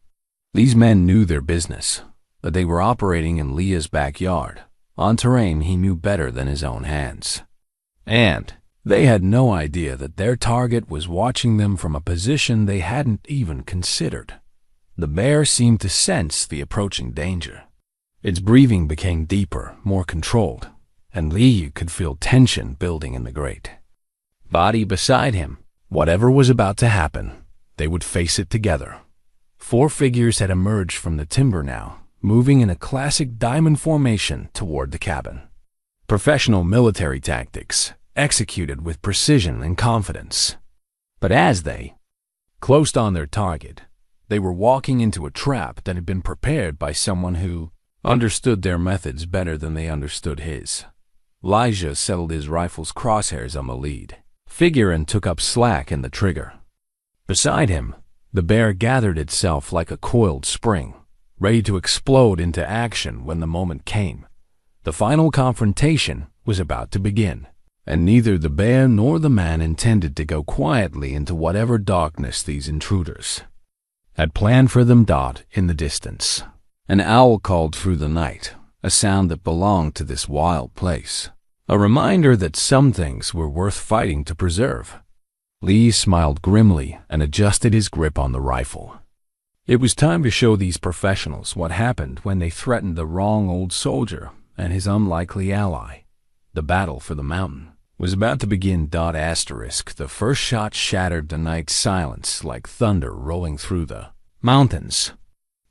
These men knew their business, but they were operating in Leah's backyard, on terrain he knew better than his own hands. And they had no idea that their target was watching them from a position they hadn't even considered. The bear seemed to sense the approaching danger. Its breathing became deeper, more controlled, and Leah could feel tension building in the grate body beside him. Whatever was about to happen, they would face it together. 4 figures had emerged from the timber now, moving in a classic diamond formation toward the cabin. Professional military tactics, executed with precision and confidence. But as they closed on their target, they were walking into a trap that had been prepared by someone who understood their methods better than they understood his. Elijah settled his rifle's crosshairs on the lead figure and took up slack in the trigger. Beside him, the bear gathered itself like a coiled spring, ready to explode into action when the moment came. The final confrontation was about to begin, and neither the bear nor the man intended to go quietly into whatever darkness these intruders had planned for them. In the distance, an owl called through the night, a sound that belonged to this wild place, a reminder that some things were worth fighting to preserve. Lee smiled grimly and adjusted his grip on the rifle. It was time to show these professionals what happened when they threatened the wrong old soldier and his unlikely ally. The battle for the mountain was about to begin. The first shot shattered the night's silence like thunder rolling through the mountains.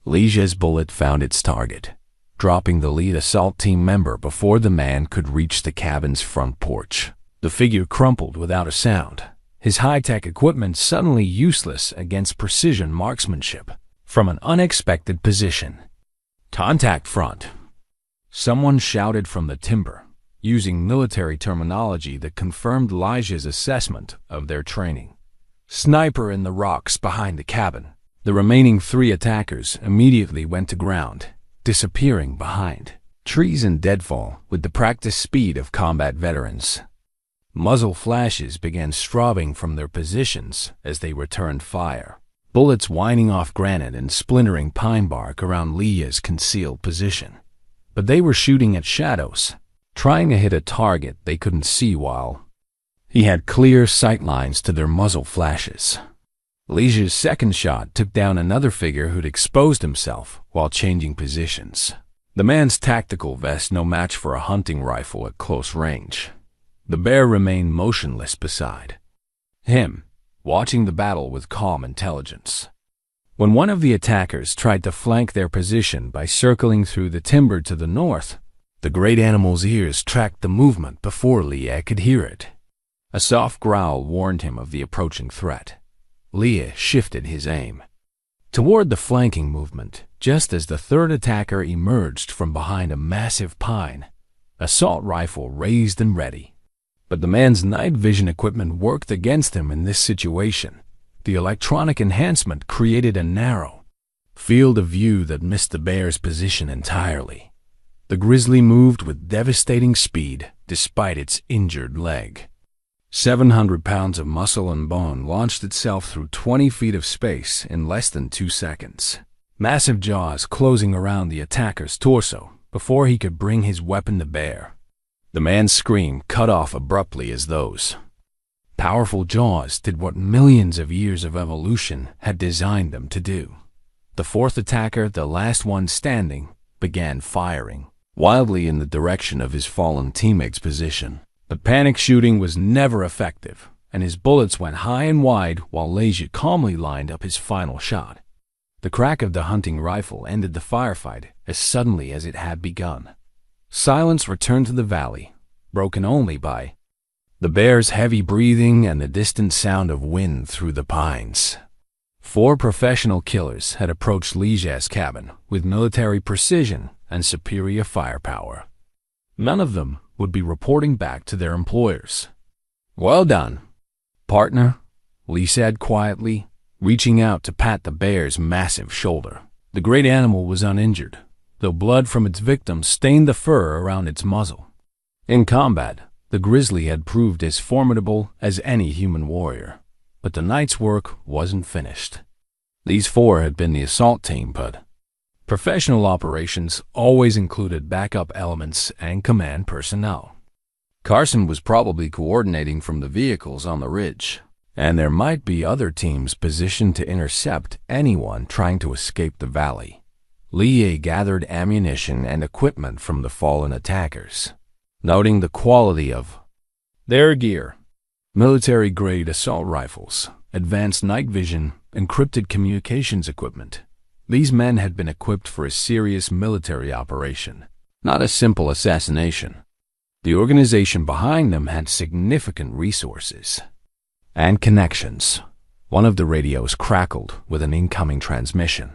Leah's bullet found its target, dropping the lead assault team member before the man could reach the cabin's front porch. The figure crumpled without a sound, his high-tech equipment suddenly useless against precision marksmanship from an unexpected position. Contact front. Someone shouted from the timber, using military terminology that confirmed Elijah's assessment of their training. Sniper in the rocks behind the cabin. The remaining 3 attackers immediately went to ground, disappearing behind trees and deadfall with the practiced speed of combat veterans. Muzzle flashes began strobing from their positions as they returned fire, bullets whining off granite and splintering pine bark around Leah's concealed position. But they were shooting at shadows, trying to hit a target they couldn't see while he had clear sight lines to their muzzle flashes. Leah's second shot took down another figure who'd exposed himself while changing positions. The man's tactical vest no match for a hunting rifle at close range. The bear remained motionless beside him, watching the battle with calm intelligence. When one of the attackers tried to flank their position by circling through the timber to the north, the great animal's ears tracked the movement before Leah could hear it. A soft growl warned him of the approaching threat. Leah shifted his aim toward the flanking movement just as the third attacker emerged from behind a massive pine, assault rifle raised and ready. But the man's night vision equipment worked against him in this situation. The electronic enhancement created a narrow field of view that missed the bear's position entirely. The grizzly moved with devastating speed despite its injured leg. 700 pounds of muscle and bone launched itself through 20 feet of space in less than 2 seconds. Massive jaws closing around the attacker's torso before he could bring his weapon to bear. The man's scream cut off abruptly as those powerful jaws did what millions of years of evolution had designed them to do. The fourth attacker, the last one standing, began firing wildly in the direction of his fallen teammate's position. But panic shooting was never effective, and his bullets went high and wide while Leja calmly lined up his final shot. The crack of the hunting rifle ended the firefight as suddenly as it had begun. Silence returned to the valley, broken only by the bear's heavy breathing and the distant sound of wind through the pines. 4 professional killers had approached Lige's cabin with military precision and superior firepower. None of them would be reporting back to their employers. "Well done, partner," Lee said quietly, reaching out to pat the bear's massive shoulder. The great animal was uninjured, though blood from its victim stained the fur around its muzzle. In combat, the grizzly had proved as formidable as any human warrior, but the night's work wasn't finished. These 4 had been the assault team, but professional operations always included backup elements and command personnel. Carson was probably coordinating from the vehicles on the ridge, and there might be other teams positioned to intercept anyone trying to escape the valley. Lie gathered ammunition and equipment from the fallen attackers, noting the quality of their gear: military-grade assault rifles, advanced night vision, encrypted communications equipment. These men had been equipped for a serious military operation, not a simple assassination. The organization behind them had significant resources and connections. One of the radios crackled with an incoming transmission.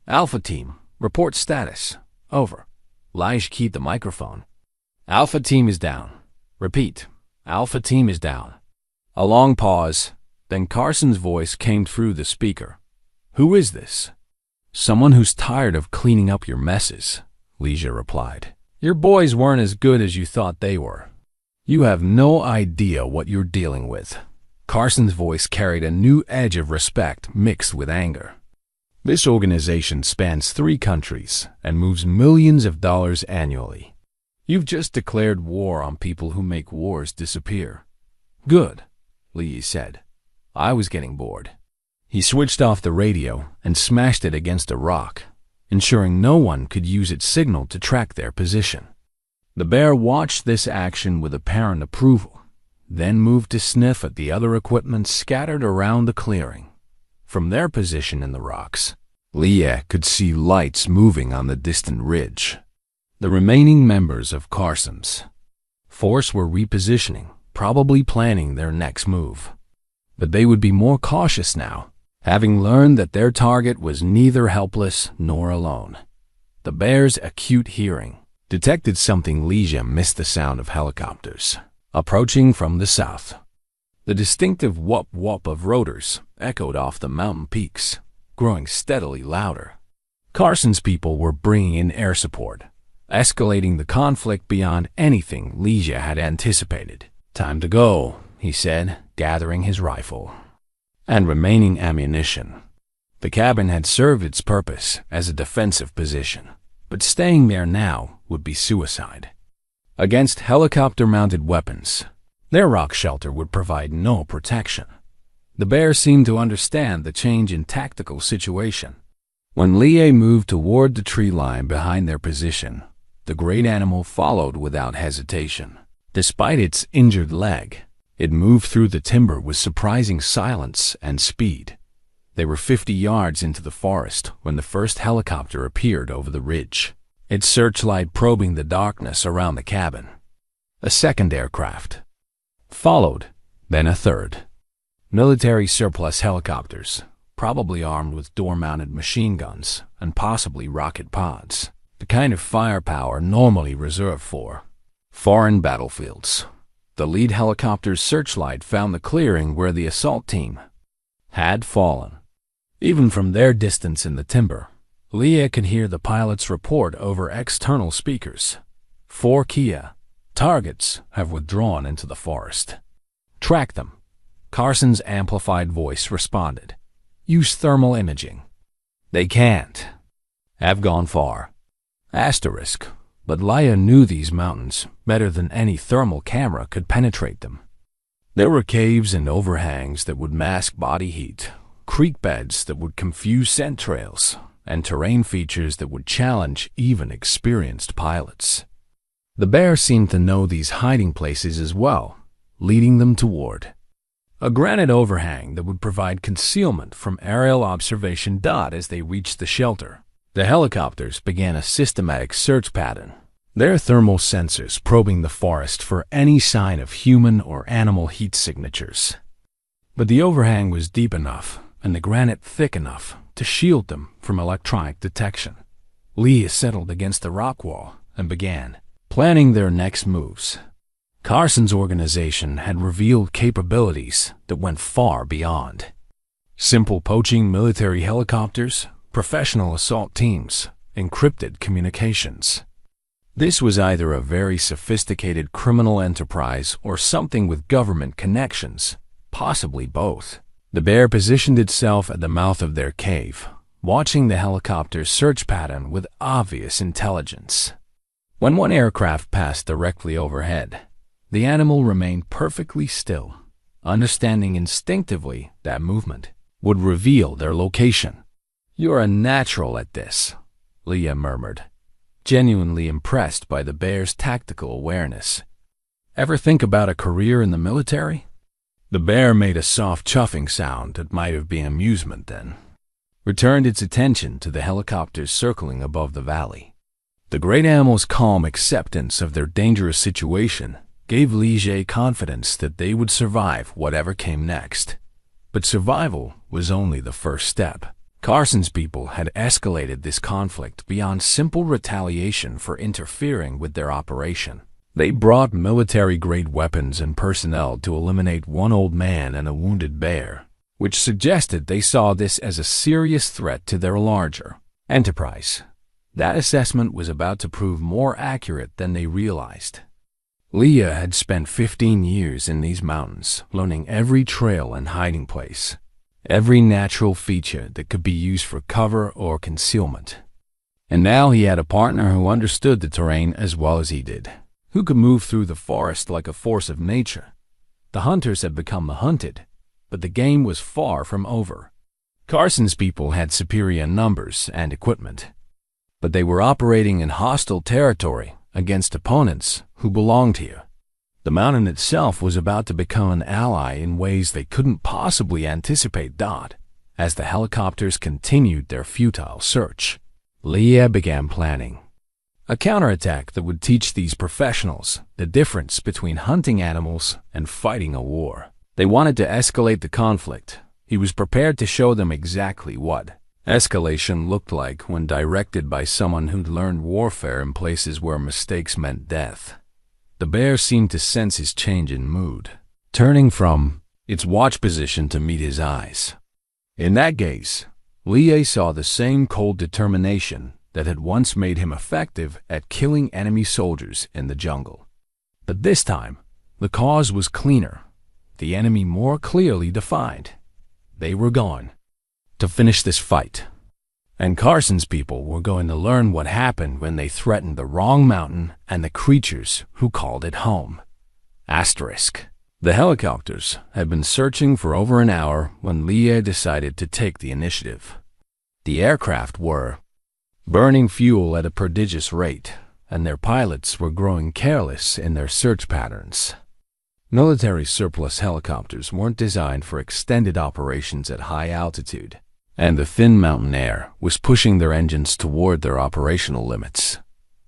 "Alpha Team, report status. Over." Lige keyed the microphone. "Alpha Team is down. Repeat, Alpha Team is down." A long pause, then Carson's voice came through the speaker. "Who is this?" "Someone who's tired of cleaning up your messes," Lige replied. "Your boys weren't as good as you thought they were. You have no idea what you're dealing with." Carson's voice carried a new edge of respect mixed with anger. "This organization spans 3 countries and moves millions of dollars annually. You've just declared war on people who make wars disappear." "Good," Lee said. "I was getting bored." He switched off the radio and smashed it against a rock, ensuring no one could use its signal to track their position. The bear watched this action with apparent approval, then moved to sniff at the other equipment scattered around the clearing. From their position in the rocks, Leah could see lights moving on the distant ridge. The remaining members of Carson's force were repositioning, probably planning their next move. But they would be more cautious now, having learned that their target was neither helpless nor alone. The bear's acute hearing detected something. Legia missed the sound of helicopters approaching from the south. The distinctive whoop-whoop of rotors echoed off the mountain peaks, growing steadily louder. Carson's people were bringing in air support, escalating the conflict beyond anything Legia had anticipated. "Time to go," he said, gathering his rifle and remaining ammunition. The cabin had served its purpose as a defensive position, but staying there now would be suicide. Against helicopter-mounted weapons, their rock shelter would provide no protection. The bear seemed to understand the change in tactical situation. When Lie moved toward the tree line behind their position, the great animal followed without hesitation. Despite its injured leg, it moved through the timber with surprising silence and speed. They were 50 yards into the forest when the first helicopter appeared over the ridge, its searchlight probing the darkness around the cabin. A second aircraft followed, then a third. Military surplus helicopters, probably armed with door-mounted machine guns and possibly rocket pods, the kind of firepower normally reserved for foreign battlefields. The lead helicopter's searchlight found the clearing where the assault team had fallen. Even from their distance in the timber, Leah could hear the pilot's report over external speakers. 4 Kia targets have withdrawn into the forest. Track them. Carson's amplified voice responded. Use thermal imaging. They can't. Have gone far. Asterisk. But Leia knew these mountains better than any thermal camera could penetrate them. There were caves and overhangs that would mask body heat, creek beds that would confuse scent trails, and terrain features that would challenge even experienced pilots. The bear seemed to know these hiding places as well, leading them toward a granite overhang that would provide concealment from aerial observation. As they reached the shelter, the helicopters began a systematic search pattern, their thermal sensors probing the forest for any sign of human or animal heat signatures. But the overhang was deep enough and the granite thick enough to shield them from electronic detection. Leah settled against the rock wall and began planning their next moves. Carson's organization had revealed capabilities that went far beyond simple poaching military helicopters, professional assault teams, encrypted communications. This was either a very sophisticated criminal enterprise or something with government connections, possibly both. The bear positioned itself at the mouth of their cave, watching the helicopter's search pattern with obvious intelligence. When one aircraft passed directly overhead, the animal remained perfectly still, understanding instinctively that movement would reveal their location. "You're a natural at this," Leah murmured, genuinely impressed by the bear's tactical awareness. "Ever think about a career in the military?" The bear made a soft chuffing sound that might have been amusement then, returned its attention to the helicopters circling above the valley. The great animal's calm acceptance of their dangerous situation gave Liege confidence that they would survive whatever came next. But survival was only the first step. Carson's people had escalated this conflict beyond simple retaliation for interfering with their operation. They brought military-grade weapons and personnel to eliminate one old man and a wounded bear, which suggested they saw this as a serious threat to their larger enterprise. That assessment was about to prove more accurate than they realized. Leah had spent 15 years in these mountains, learning every trail and hiding place, every natural feature that could be used for cover or concealment. And now he had a partner who understood the terrain as well as he did, who could move through the forest like a force of nature. The hunters had become the hunted, but the game was far from over. Carson's people had superior numbers and equipment, but they were operating in hostile territory against opponents who belonged here. The mountain itself was about to become an ally in ways they couldn't possibly anticipate. As the helicopters continued their futile search, Leah began planning a counterattack that would teach these professionals the difference between hunting animals and fighting a war. They wanted to escalate the conflict. He was prepared to show them exactly what escalation looked like when directed by someone who'd learned warfare in places where mistakes meant death. The bear seemed to sense his change in mood, turning from its watch position to meet his eyes. In that gaze, Leah saw the same cold determination that had once made him effective at killing enemy soldiers in the jungle. But this time, the cause was cleaner, the enemy more clearly defined. They were gone to finish this fight. And Carson's people were going to learn what happened when they threatened the wrong mountain and the creatures who called it home. Asterisk. The helicopters had been searching for over an hour when Leah decided to take the initiative. The aircraft were burning fuel at a prodigious rate, and their pilots were growing careless in their search patterns. Military surplus helicopters weren't designed for extended operations at high altitude, and the thin mountain air was pushing their engines toward their operational limits.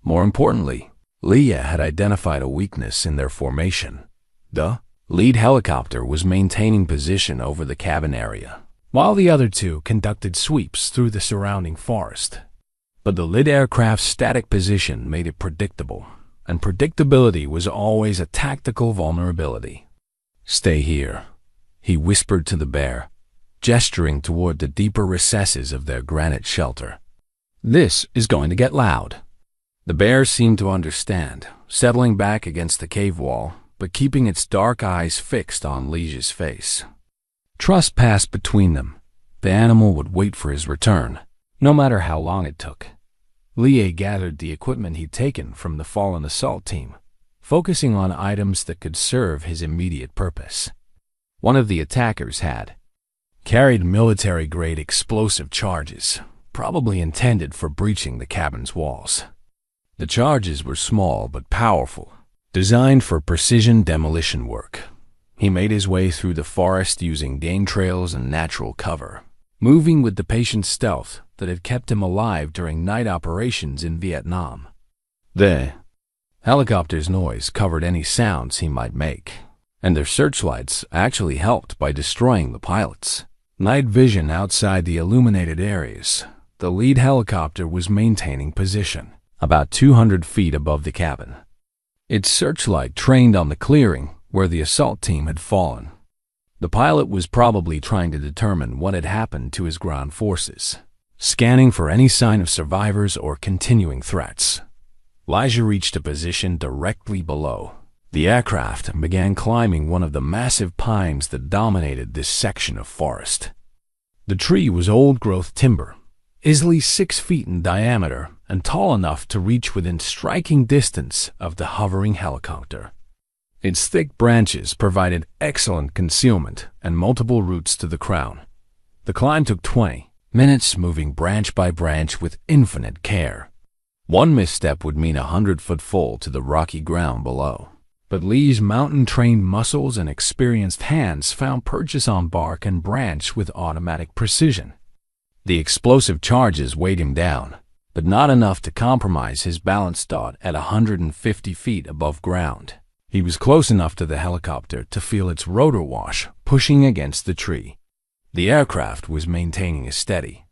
More importantly, Leah had identified a weakness in their formation. The lead helicopter was maintaining position over the cabin area, while the other two conducted sweeps through the surrounding forest. But the lead aircraft's static position made it predictable, and predictability was always a tactical vulnerability. "Stay here," he whispered to the bear, gesturing toward the deeper recesses of their granite shelter. "This is going to get loud." The bear seemed to understand, settling back against the cave wall, but keeping its dark eyes fixed on Liege's face. Trust passed between them. The animal would wait for his return, no matter how long it took. Liege gathered the equipment he'd taken from the fallen assault team, focusing on items that could serve his immediate purpose. One of the attackers had carried military-grade explosive charges, probably intended for breaching the cabin's walls. The charges were small but powerful, designed for precision demolition work. He made his way through the forest using game trails and natural cover, moving with the patient stealth that had kept him alive during night operations in Vietnam. The Helicopter's noise covered any sounds he might make, and their searchlights actually helped by destroying the pilots. Night vision outside the illuminated areas. The lead helicopter was maintaining position, about 200 feet above the cabin. Its searchlight trained on the clearing where the assault team had fallen. The pilot was probably trying to determine what had happened to his ground forces, scanning for any sign of survivors or continuing threats. Elijah reached a position directly below. The aircraft began climbing one of the massive pines that dominated this section of forest. The tree was old-growth timber, easily 6 feet in diameter and tall enough to reach within striking distance of the hovering helicopter. Its thick branches provided excellent concealment and multiple routes to the crown. The climb took 20 minutes, moving branch by branch with infinite care. One misstep would mean a 100-foot fall to the rocky ground below. But Lee's mountain-trained muscles and experienced hands found purchase on bark and branch with automatic precision. The explosive charges weighed him down, but not enough to compromise his balance dot at 150 feet above ground. He was close enough to the helicopter to feel its rotor wash pushing against the tree. The aircraft was maintaining a steady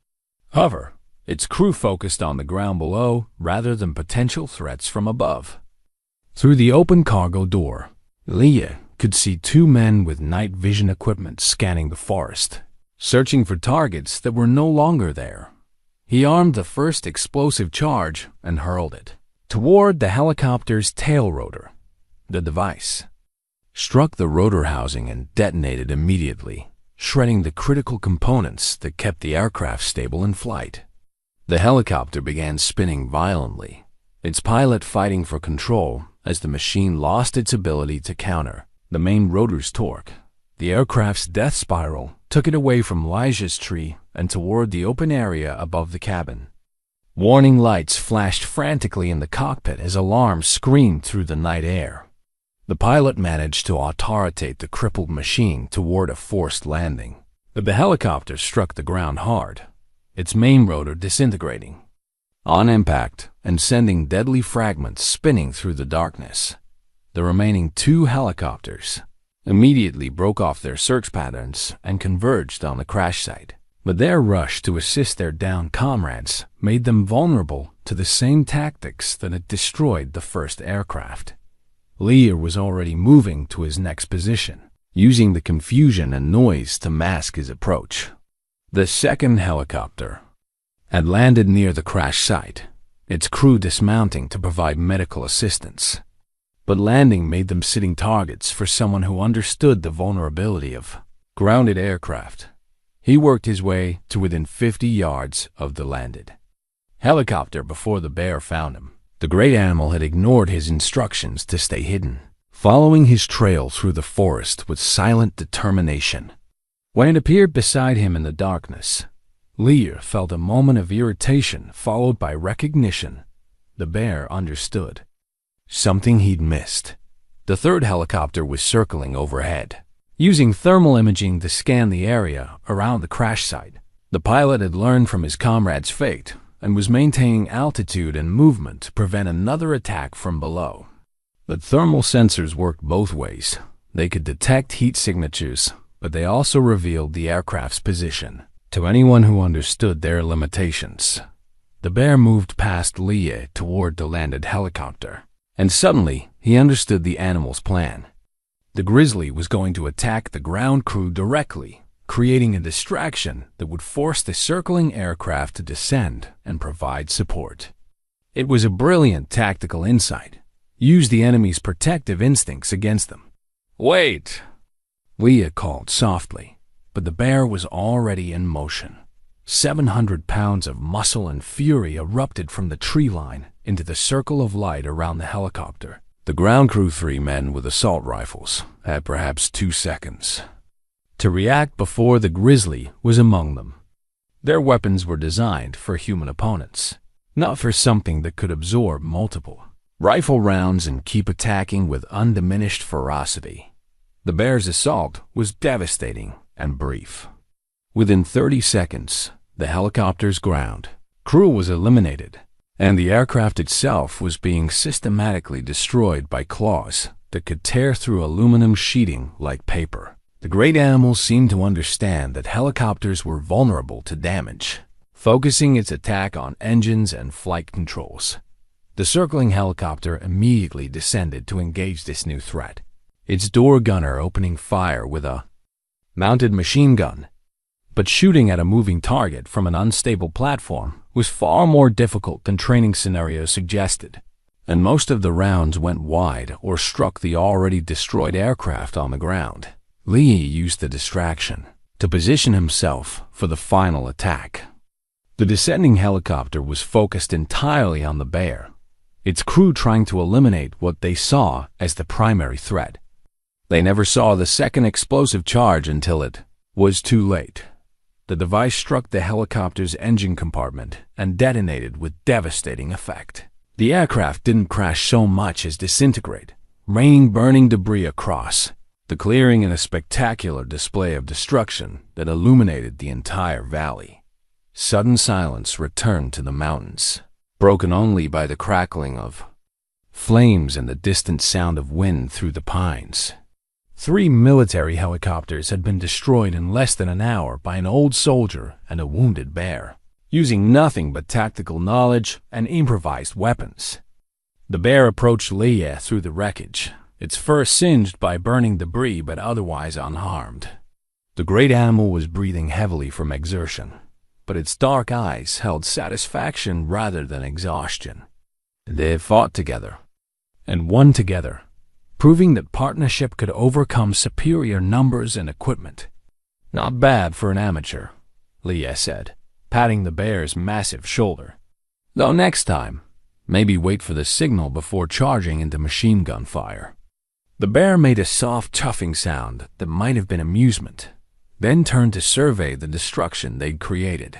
hover, its crew focused on the ground below rather than potential threats from above. Through the open cargo door, Leah could see 2 men with night vision equipment scanning the forest, searching for targets that were no longer there. He armed the first explosive charge and hurled it toward the helicopter's tail rotor. The device struck the rotor housing and detonated immediately, shredding the critical components that kept the aircraft stable in flight. The helicopter began spinning violently, its pilot fighting for control as the machine lost its ability to counter the main rotor's torque. The aircraft's death spiral took it away from Elijah's tree and toward the open area above the cabin. Warning lights flashed frantically in the cockpit as alarms screamed through the night air. The pilot managed to auto-rotate the crippled machine toward a forced landing, but the helicopter struck the ground hard, its main rotor disintegrating on impact and sending deadly fragments spinning through the darkness. The remaining 2 helicopters immediately broke off their search patterns and converged on the crash site, but their rush to assist their downed comrades made them vulnerable to the same tactics that had destroyed the first aircraft. Lear was already moving to his next position, using the confusion and noise to mask his approach. The second helicopter had landed near the crash site, its crew dismounting to provide medical assistance. But landing made them sitting targets for someone who understood the vulnerability of grounded aircraft. He worked his way to within 50 yards of the landed helicopter before the bear found him. The great animal had ignored his instructions to stay hidden, following his trail through the forest with silent determination. When it appeared beside him in the darkness, Lear felt a moment of irritation followed by recognition. The bear understood something he'd missed. The third helicopter was circling overhead, using thermal imaging to scan the area around the crash site. The pilot had learned from his comrade's fate and was maintaining altitude and movement to prevent another attack from below. The thermal sensors worked both ways. They could detect heat signatures, but they also revealed the aircraft's position to anyone who understood their limitations. The bear moved past Leah toward the landed helicopter, and suddenly he understood the animal's plan. The grizzly was going to attack the ground crew directly, creating a distraction that would force the circling aircraft to descend and provide support. It was a brilliant tactical insight. Use the enemy's protective instincts against them. "Wait!" Leah called softly, but the bear was already in motion. 700 pounds of muscle and fury erupted from the tree line into the circle of light around the helicopter. The ground crew, 3 men with assault rifles, had perhaps 2 seconds to react before the grizzly was among them. Their weapons were designed for human opponents, not for something that could absorb multiple rifle rounds and keep attacking with undiminished ferocity. The bear's assault was devastating and brief. Within 30 seconds, the helicopter's ground crew was eliminated, and the aircraft itself was being systematically destroyed by claws that could tear through aluminum sheeting like paper. The great animal seemed to understand that helicopters were vulnerable to damage, focusing its attack on engines and flight controls. The circling helicopter immediately descended to engage this new threat, its door gunner opening fire with a mounted machine gun. But shooting at a moving target from an unstable platform was far more difficult than training scenarios suggested, and most of the rounds went wide or struck the already destroyed aircraft on the ground. Lee used the distraction to position himself for the final attack. The descending helicopter was focused entirely on the bear, its crew trying to eliminate what they saw as the primary threat. They never saw the second explosive charge until it was too late. The device struck the helicopter's engine compartment and detonated with devastating effect. The aircraft didn't crash so much as disintegrate, raining burning debris across the clearing in a spectacular display of destruction that illuminated the entire valley. Sudden silence returned to the mountains, broken only by the crackling of flames and the distant sound of wind through the pines. 3 military helicopters had been destroyed in less than an hour by an old soldier and a wounded bear, using nothing but tactical knowledge and improvised weapons. The bear approached Leia through the wreckage, its fur singed by burning debris but otherwise unharmed. The great animal was breathing heavily from exertion, but its dark eyes held satisfaction rather than exhaustion. They fought together and won together, proving that partnership could overcome superior numbers and equipment. "Not bad for an amateur," Leia said, patting the bear's massive shoulder. "Though next time, maybe wait for the signal before charging into machine gun fire." The bear made a soft chuffing sound that might have been amusement, then turned to survey the destruction they'd created.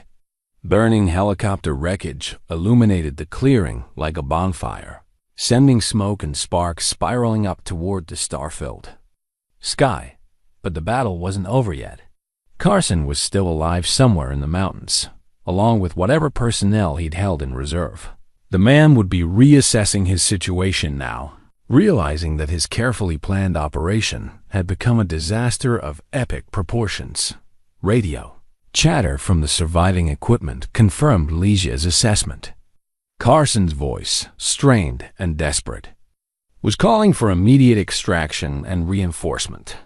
Burning helicopter wreckage illuminated the clearing like a bonfire, sending smoke and sparks spiraling up toward the star-filled sky. But the battle wasn't over yet. Carson was still alive somewhere in the mountains, along with whatever personnel he'd held in reserve. The man would be reassessing his situation now, realizing that his carefully planned operation had become a disaster of epic proportions. Radio chatter from the surviving equipment confirmed Leisha's assessment. Carson's voice, strained and desperate, was calling for immediate extraction and reinforcement.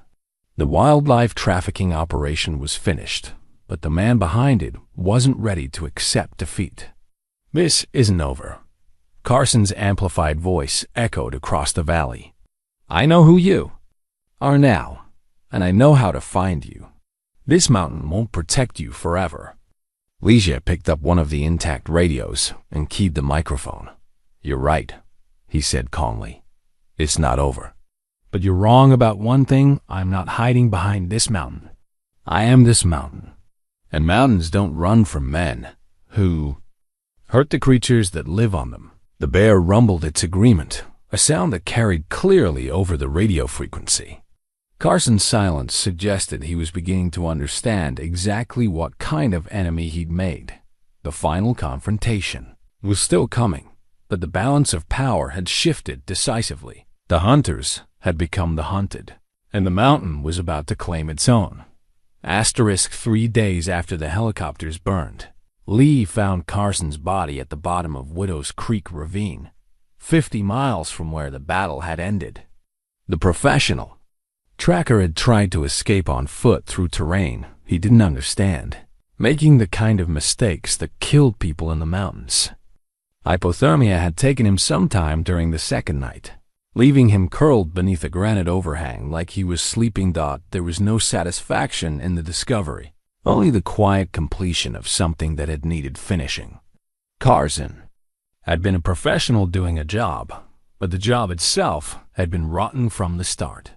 The wildlife trafficking operation was finished, but the man behind it wasn't ready to accept defeat. "This isn't over." Carson's amplified voice echoed across the valley. "I know who you are now, and I know how to find you. This mountain won't protect you forever." Leisha picked up one of the intact radios and keyed the microphone. "You're right," he said calmly. "It's not over. But you're wrong about one thing. I'm not hiding behind this mountain. I am this mountain. And mountains don't run from men who hurt the creatures that live on them." The bear rumbled its agreement, a sound that carried clearly over the radio frequency. Carson's silence suggested he was beginning to understand exactly what kind of enemy he'd made. The final confrontation was still coming, but the balance of power had shifted decisively. The hunters had become the hunted, and the mountain was about to claim its own. 3 days after the helicopters burned, Lee found Carson's body at the bottom of Widow's Creek Ravine, 50 miles from where the battle had ended. The professional tracker had tried to escape on foot through terrain he didn't understand, making the kind of mistakes that killed people in the mountains. Hypothermia had taken him some time during the second night, leaving him curled beneath a granite overhang like he was sleeping. There was no satisfaction in the discovery, only the quiet completion of something that had needed finishing. Carson had been a professional doing a job, but the job itself had been rotten from the start.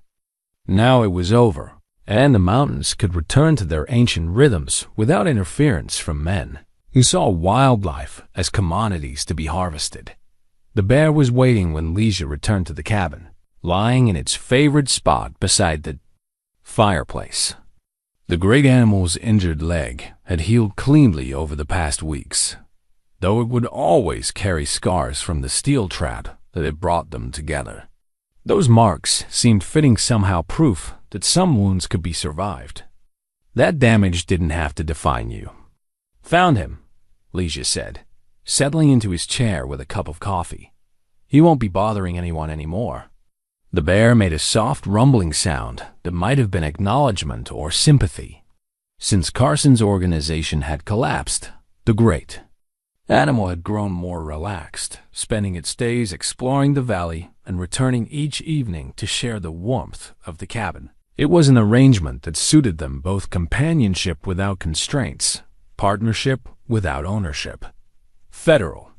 Now it was over, and the mountains could return to their ancient rhythms without interference from men who saw wildlife as commodities to be harvested. The bear was waiting when Leisha returned to the cabin, lying in its favorite spot beside the fireplace. The great animal's injured leg had healed cleanly over the past weeks. though it would always carry scars from the steel trap that had brought them together. Those marks seemed fitting somehow proof that some wounds could be survived. That damage didn't have to define you. Found him, Ligia said, settling into his chair with a cup of coffee. He won't be bothering anyone anymore. The bear made a soft rumbling sound that might have been acknowledgement or sympathy. Since Carson's organization had collapsed, the great animal had grown more relaxed, spending its days exploring the valley and returning each evening to share the warmth of the cabin. It was an arrangement that suited them both: companionship without constraints, partnership without ownership. Federal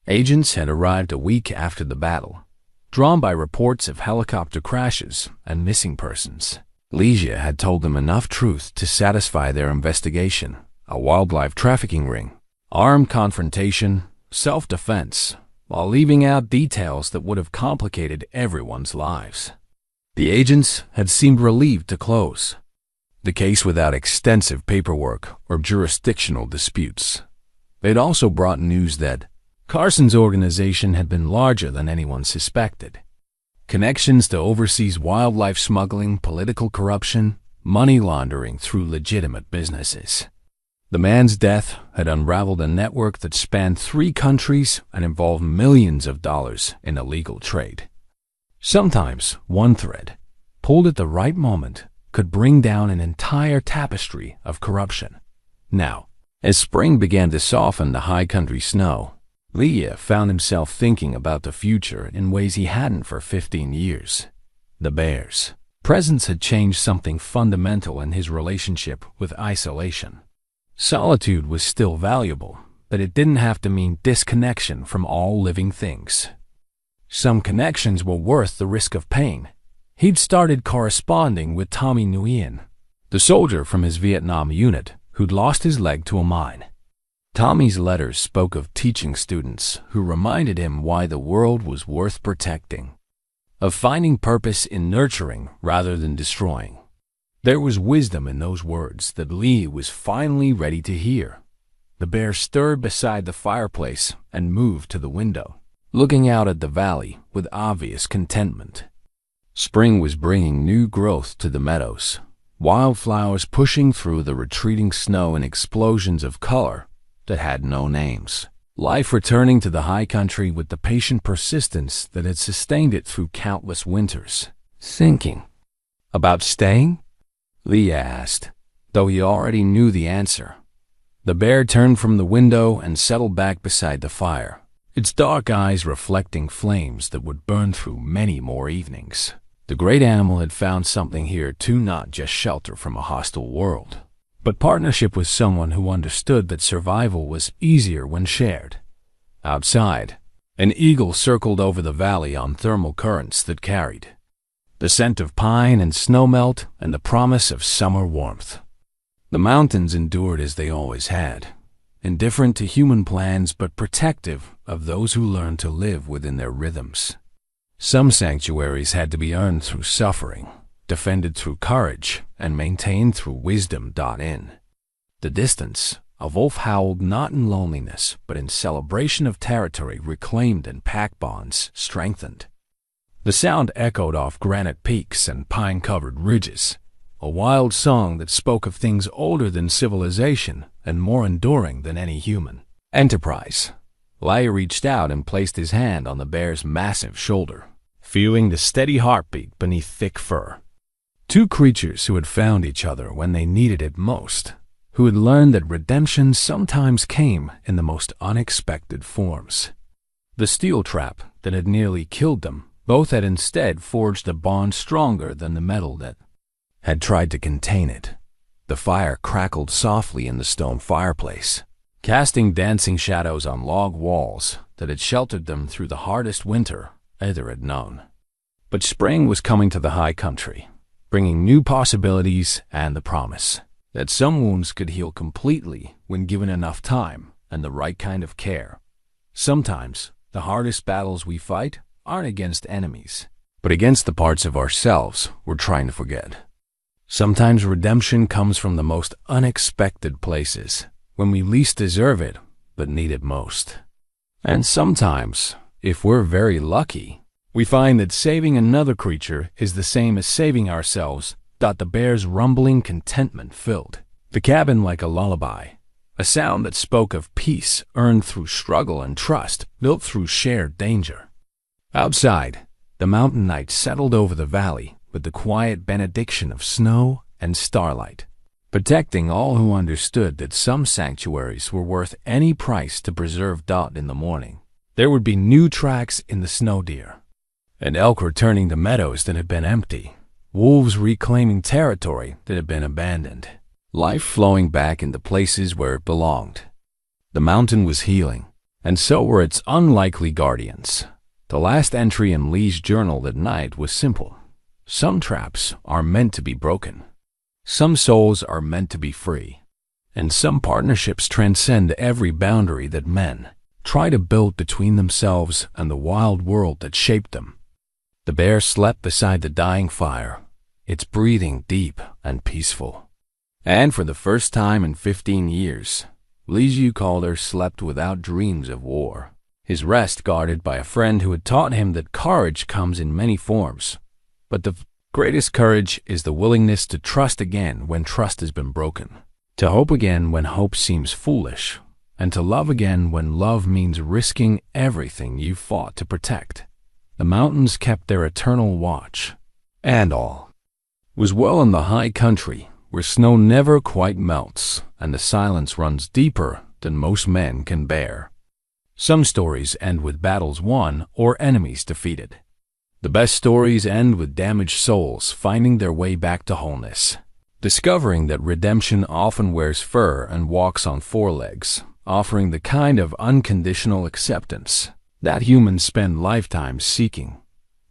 agents had arrived a week after the battle, drawn by reports of helicopter crashes and missing persons. Ligia had told them enough truth to satisfy their investigation: a wildlife trafficking ring, armed confrontation, self-defense, while leaving out details that would have complicated everyone's lives. The agents had seemed relieved to close the case without extensive paperwork or jurisdictional disputes. They'd also brought news that Carson's organization had been larger than anyone suspected. Connections to overseas wildlife smuggling, political corruption, money laundering through legitimate businesses. The man's death had unraveled a network that spanned 3 countries and involved millions of dollars in illegal trade. Sometimes one thread, pulled at the right moment, could bring down an entire tapestry of corruption. Now, as spring began to soften the high country snow, Ligia found himself thinking about the future in ways he hadn't for 15 years. The bear's presence had changed something fundamental in his relationship with isolation. Solitude was still valuable, but it didn't have to mean disconnection from all living things. Some connections were worth the risk of pain. He'd started corresponding with Tommy Nguyen, the soldier from his Vietnam unit who'd lost his leg to a mine. Tommy's letters spoke of teaching students who reminded him why the world was worth protecting, of finding purpose in nurturing rather than destroying. There was wisdom in those words that Lee was finally ready to hear. The bear stirred beside the fireplace and moved to the window, looking out at the valley with obvious contentment. Spring was bringing new growth to the meadows, wildflowers pushing through the retreating snow in explosions of color that had no names. Life returning to the high country with the patient persistence that had sustained it through countless winters. Thinking about staying? Ligia asked, though he already knew the answer. The bear turned from the window and settled back beside the fire, its dark eyes reflecting flames that would burn through many more evenings. The great animal had found something here to not just shelter from a hostile world, but partnership with someone who understood that survival was easier when shared. Outside, an eagle circled over the valley on thermal currents that carried the scent of pine and snowmelt and the promise of summer warmth. The mountains endured as they always had, indifferent to human plans but protective of those who learned to live within their rhythms. Some sanctuaries had to be earned through suffering, defended through courage, and maintained through wisdom. In the distance, a wolf howled not in loneliness, but in celebration of territory reclaimed and pack bonds strengthened. The sound echoed off granite peaks and pine-covered ridges, a wild song that spoke of things older than civilization and more enduring than any human enterprise. Ligia reached out and placed his hand on the bear's massive shoulder, feeling the steady heartbeat beneath thick fur. 2 creatures who had found each other when they needed it most, who had learned that redemption sometimes came in the most unexpected forms. The steel trap that had nearly killed them, both had instead forged a bond stronger than the metal that had tried to contain it. The fire crackled softly in the stone fireplace, casting dancing shadows on log walls that had sheltered them through the hardest winter either had known. But spring was coming to the high country, bringing new possibilities and the promise that some wounds could heal completely when given enough time and the right kind of care. Sometimes the hardest battles we fight aren't against enemies, but against the parts of ourselves we're trying to forget. Sometimes redemption comes from the most unexpected places, when we least deserve it, but need it most. And sometimes, if we're very lucky, we find that saving another creature is the same as saving ourselves. The bear's rumbling contentment filled the cabin like a lullaby, a sound that spoke of peace earned through struggle and trust built through shared danger. Outside, the mountain night settled over the valley with the quiet benediction of snow and starlight, protecting all who understood that some sanctuaries were worth any price to preserve. In the morning, there would be new tracks in the snow deer, and elk returning to meadows that had been empty, wolves reclaiming territory that had been abandoned, life flowing back into places where it belonged. The mountain was healing, and so were its unlikely guardians. The last entry in Lee's journal that night was simple. Some traps are meant to be broken. Some souls are meant to be free. And some partnerships transcend every boundary that men try to build between themselves and the wild world that shaped them. The bear slept beside the dying fire, its breathing deep and peaceful. And for the first time in 15 years, Liu Calder slept without dreams of war, his rest guarded by a friend who had taught him that courage comes in many forms. But the greatest courage is the willingness to trust again when trust has been broken, to hope again when hope seems foolish, and to love again when love means risking everything you fought to protect. The mountains kept their eternal watch, and all was well in the high country, where snow never quite melts and the silence runs deeper than most men can bear. Some stories end with battles won or enemies defeated. The best stories end with damaged souls finding their way back to wholeness, discovering that redemption often wears fur and walks on four legs, offering the kind of unconditional acceptance that humans spend lifetimes seeking.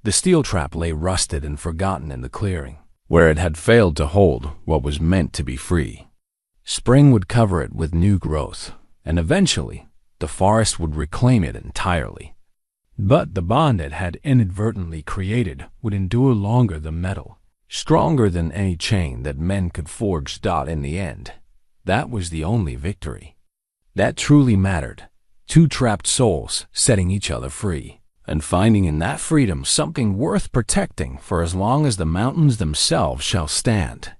The steel trap lay rusted and forgotten in the clearing, where it had failed to hold what was meant to be free. Spring would cover it with new growth, and eventually the forest would reclaim it entirely. But the bond it had inadvertently created would endure longer than metal, stronger than any chain that men could forge. In the end, that was the only victory that truly mattered. Two trapped souls setting each other free, and finding in that freedom something worth protecting for as long as the mountains themselves shall stand.